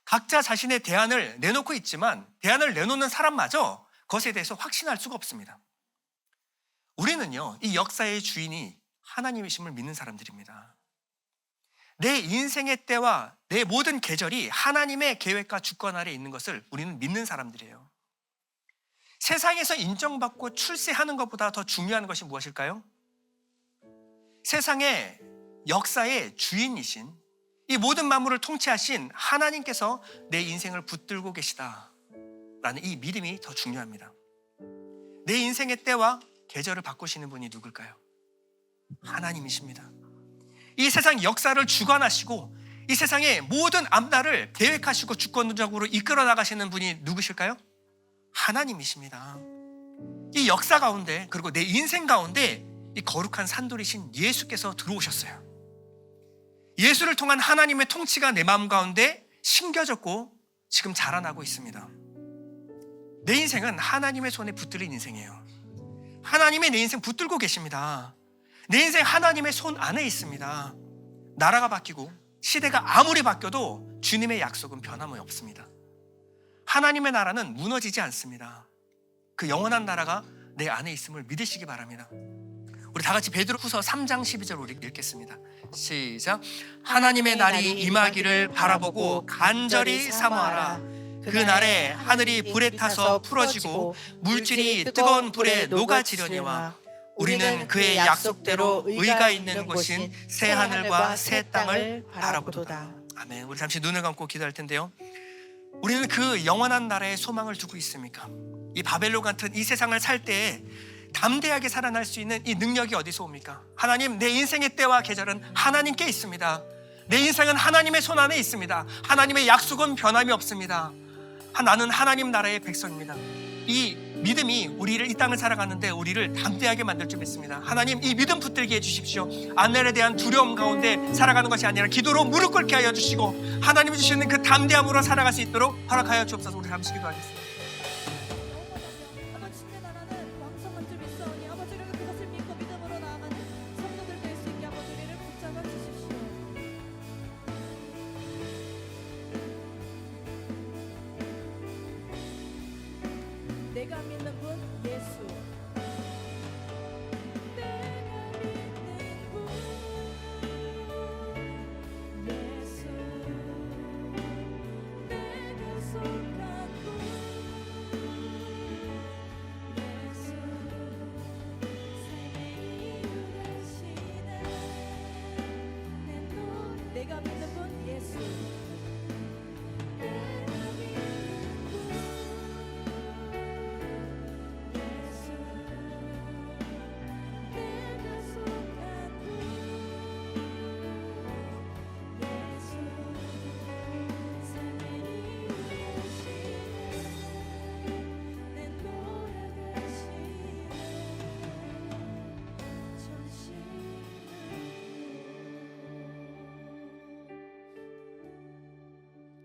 각자 자신의 대안을 내놓고 있지만 대안을 내놓는 사람마저 그것에 대해서 확신할 수가 없습니다. 우리는요, 이 역사의 주인이 하나님이심을 믿는 사람들입니다. 내 인생의 때와 내 모든 계절이 하나님의 계획과 주권 아래 있는 것을 우리는 믿는 사람들이에요. 세상에서 인정받고 출세하는 것보다 더 중요한 것이 무엇일까요? 세상의 역사의 주인이신 이 모든 만물을 통치하신 하나님께서 내 인생을 붙들고 계시다. 라는 이 믿음이 더 중요합니다. 내 인생의 때와 계절을 바꾸시는 분이 누굴까요? 하나님이십니다. 이 세상 역사를 주관하시고 이 세상의 모든 앞날을 계획하시고 주권적으로 이끌어 나가시는 분이 누구실까요? 하나님이십니다. 이 역사 가운데, 그리고 내 인생 가운데 이 거룩한 산돌이신 예수께서 들어오셨어요. 예수를 통한 하나님의 통치가 내 마음 가운데 심겨졌고 지금 자라나고 있습니다. 내 인생은 하나님의 손에 붙들린 인생이에요. 하나님이 내 인생 붙들고 계십니다. 내 인생 하나님의 손 안에 있습니다. 나라가 바뀌고 시대가 아무리 바뀌어도 주님의 약속은 변함이 없습니다. 하나님의 나라는 무너지지 않습니다. 그 영원한 나라가 내 안에 있음을 믿으시기 바랍니다. 우리 다 같이 베드로후서 3장 12절 우리 읽겠습니다. 시작. 하나님의 날이 임하기를 바라보고 간절히 사모하라. 그 날에 하늘이 불에 타서 풀어지고 물질이 뜨거운 불에 녹아지려니와 우리는 그의 약속대로 의가 있는 곳인 새 하늘과 새 땅을 바라보도다. 아멘. 우리 잠시 눈을 감고 기도할 텐데요. 우리는 그 영원한 나라에 소망을 두고 있습니까? 이 바벨론 같은 이 세상을 살 때에 담대하게 살아날 수 있는 이 능력이 어디서 옵니까? 하나님, 내 인생의 때와 계절은 하나님께 있습니다. 내 인생은 하나님의 손 안에 있습니다. 하나님의 약속은 변함이 없습니다. 나는 하나님 나라의 백성입니다. 이 믿음이 우리를 이 땅을 살아가는데 우리를 담대하게 만들 줄 믿습니다. 하나님, 이 믿음 붙들게 해주십시오. 앞날에 대한 두려움 가운데 살아가는 것이 아니라 기도로 무릎 꿇게 하여 주시고 하나님이 주시는 그 담대함으로 살아갈 수 있도록 허락하여 주옵소서. 우리 잠시 기도하겠습니다. 아버지의 나라는 왕성한 줄 믿사오니 아버지를 그것을 믿고 믿음으로 나아가는 성도들 될 수 있게 아버지 우리를 붙잡아 주십시오. 내가 믿는 분 예수. 내가 믿는 분 예수. 내가 속한 분 예수. 삶의 이유 되시네 내 노래. 내가 믿는 분 예수. 내가 믿는 분 예수. 내가 속한 분 예수. 삶의 이유 되시네 내 노래 되시네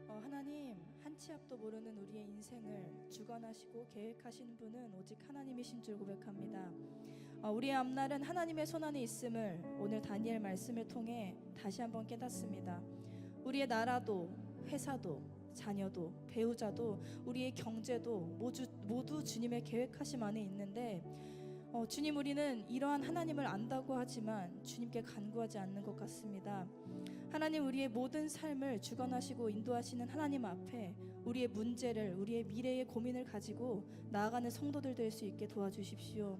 하나님, 한 치 앞도 모르는 우리의 인생을 주관하시고 계획하시는 분은 오직 하나님이신 줄 고백합니다. 우리의 앞날은 하나님의 손 안에 있음을 오늘 다니엘 말씀을 통해 다시 한번 깨닫습니다. 우리의 나라도 회사도 자녀도 배우자도 우리의 경제도 모두 주님의 계획하심 안에 있는데 주님, 우리는 이러한 하나님을 안다고 하지만 주님께 간구하지 않는 것 같습니다. 하나님, 우리의 모든 삶을 주관하시고 인도하시는 하나님 앞에 우리의 문제를, 우리의 미래의 고민을 가지고 나아가는 성도들 될 수 있게 도와주십시오.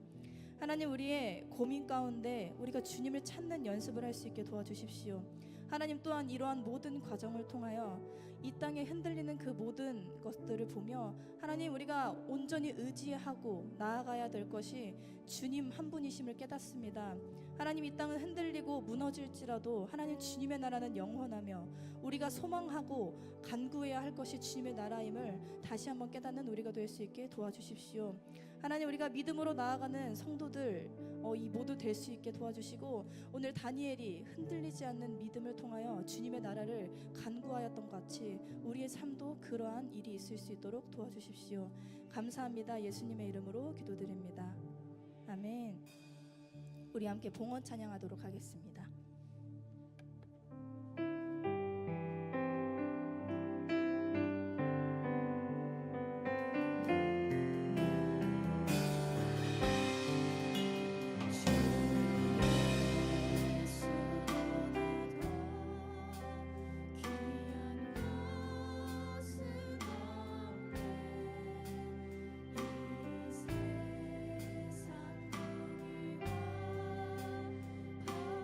하나님, 우리의 고민 가운데 우리가 주님을 찾는 연습을 할 수 있게 도와주십시오. 하나님, 또한 이러한 모든 과정을 통하여 이 땅에 흔들리는 그 모든 것들을 보며 하나님, 우리가 온전히 의지하고 나아가야 될 것이 주님 한 분이심을 깨닫습니다. 하나님, 이 땅은 흔들리고 무너질지라도 하나님, 주님의 나라는 영원하며 우리가 소망하고 간구해야 할 것이 주님의 나라임을 다시 한번 깨닫는 우리가 될 수 있게 도와주십시오. 하나님, 우리가 믿음으로 나아가는 성도들 이 모두 될 수 있게 도와주시고 오늘 다니엘이 흔들리지 않는 믿음을 통하여 주님의 나라를 간구하였던 것 같이 우리의 삶도 그러한 일이 있을 수 있도록 도와주십시오. 감사합니다. 예수님의 이름으로 기도드립니다. 아멘. 우리 함께 봉헌 찬양하도록 하겠습니다.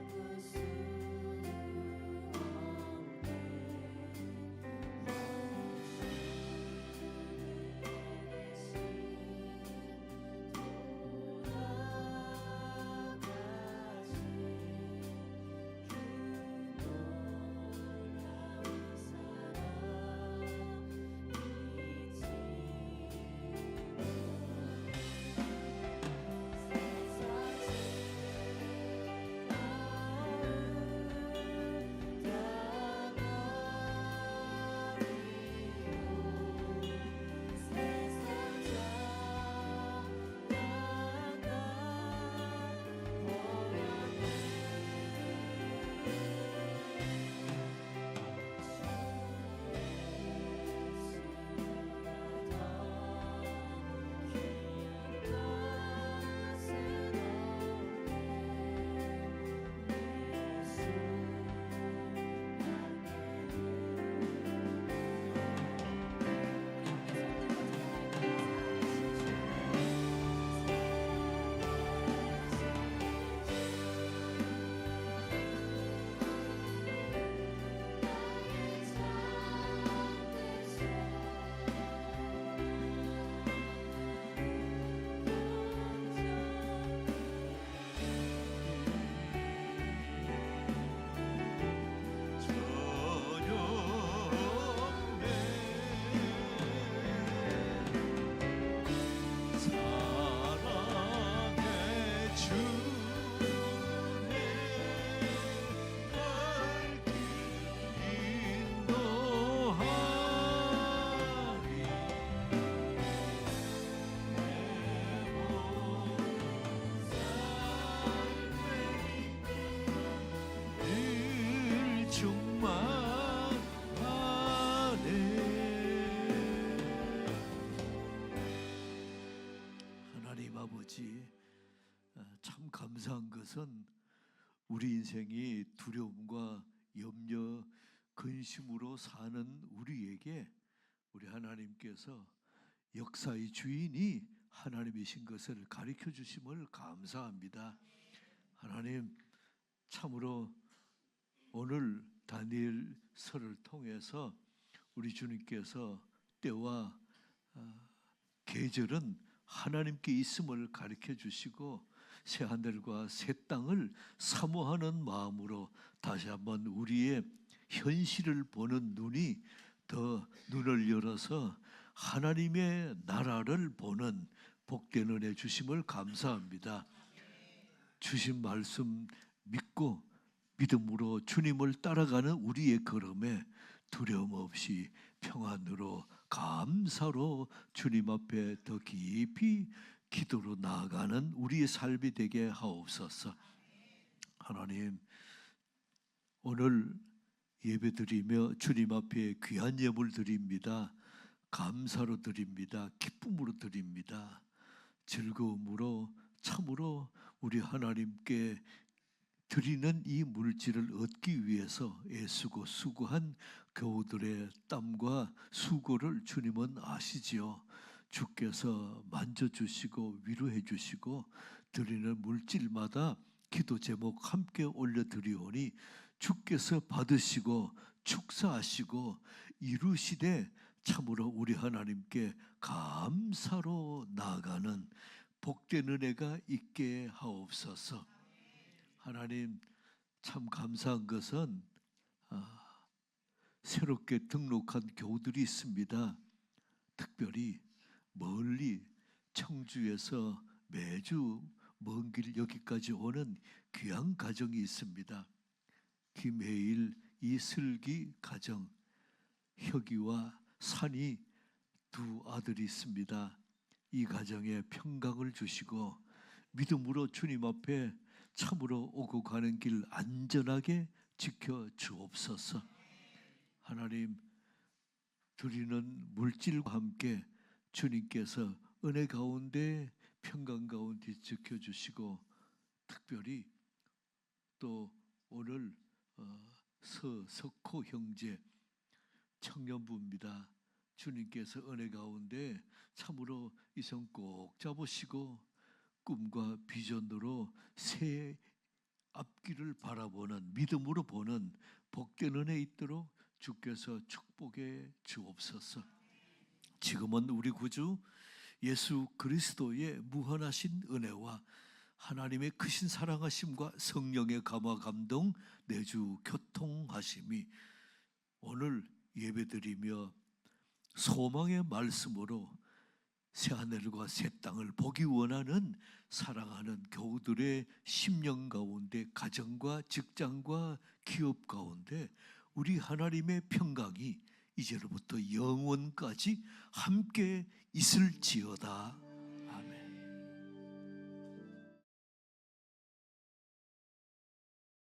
세상 하나님 아버지, 참 감사한 것은 우리 인생이 두려움과 염려, 근심으로 사는 우리에게 우리 하나님께서 역사의 주인이 하나님이신 것을 가르쳐 주심을 감사합니다. 하나님, 참으로 오늘 다니엘서를 통해서 우리 주님께서 때와 계절은 하나님께 있음을 가르쳐 주시고 새 하늘과 새 땅을 사모하는 마음으로 다시 한번 우리의 현실을 보는 눈이 더 눈을 열어서 하나님의 나라를 보는 복된 은혜 주심을 감사합니다. 주신 말씀 믿고 믿음으로 주님을 따라가는 우리의 걸음에 두려움 없이 평안으로 감사로 주님 앞에 더 깊이 기도로 나아가는 우리의 삶이 되게 하옵소서. 하나님, 오늘 예배드리며 주님 앞에 귀한 예물 드립니다. 감사로 드립니다. 기쁨으로 드립니다. 즐거움으로 참으로 우리 하나님께 드리는 이 물질을 얻기 위해서 애쓰고 수고한 교우들의 땀과 수고를 주님은 아시지요. 주께서 만져주시고 위로해 주시고 드리는 물질마다 기도 제목 함께 올려드리오니 주께서 받으시고 축사하시고 이루시되 참으로 우리 하나님께 감사로 나아가는 복된 은혜가 있게 하옵소서. 하나님, 참 감사한 것은 새롭게 등록한 교우들이 있습니다. 특별히 멀리 청주에서 매주 먼 길 여기까지 오는 귀한 가정이 있습니다. 김혜일, 이슬기 가정, 혁이와 산이 두 아들이 있습니다. 이 가정에 평강을 주시고 믿음으로 주님 앞에 참으로 오고 가는 길 안전하게 지켜 주옵소서. 하나님, 드리는 물질과 함께 주님께서 은혜 가운데 평강 가운데 지켜주시고 특별히 또 오늘 서석호 형제 청년부입니다. 주님께서 은혜 가운데 참으로 이 손 꼭 잡으시고 꿈과 비전으로 새 앞길을 바라보는 믿음으로 보는 복된 은혜 있도록 주께서 축복해 주옵소서. 지금은 우리 구주 예수 그리스도의 무한하신 은혜와 하나님의 크신 사랑하심과 성령의 감화 감동 내주 교통하심이 오늘 예배드리며 소망의 말씀으로 새하늘과 새 땅을 보기 원하는 사랑하는 교우들의 심령 가운데 가정과 직장과 기업 가운데 우리 하나님의 평강이 이제로부터 영원까지 함께 있을지어다.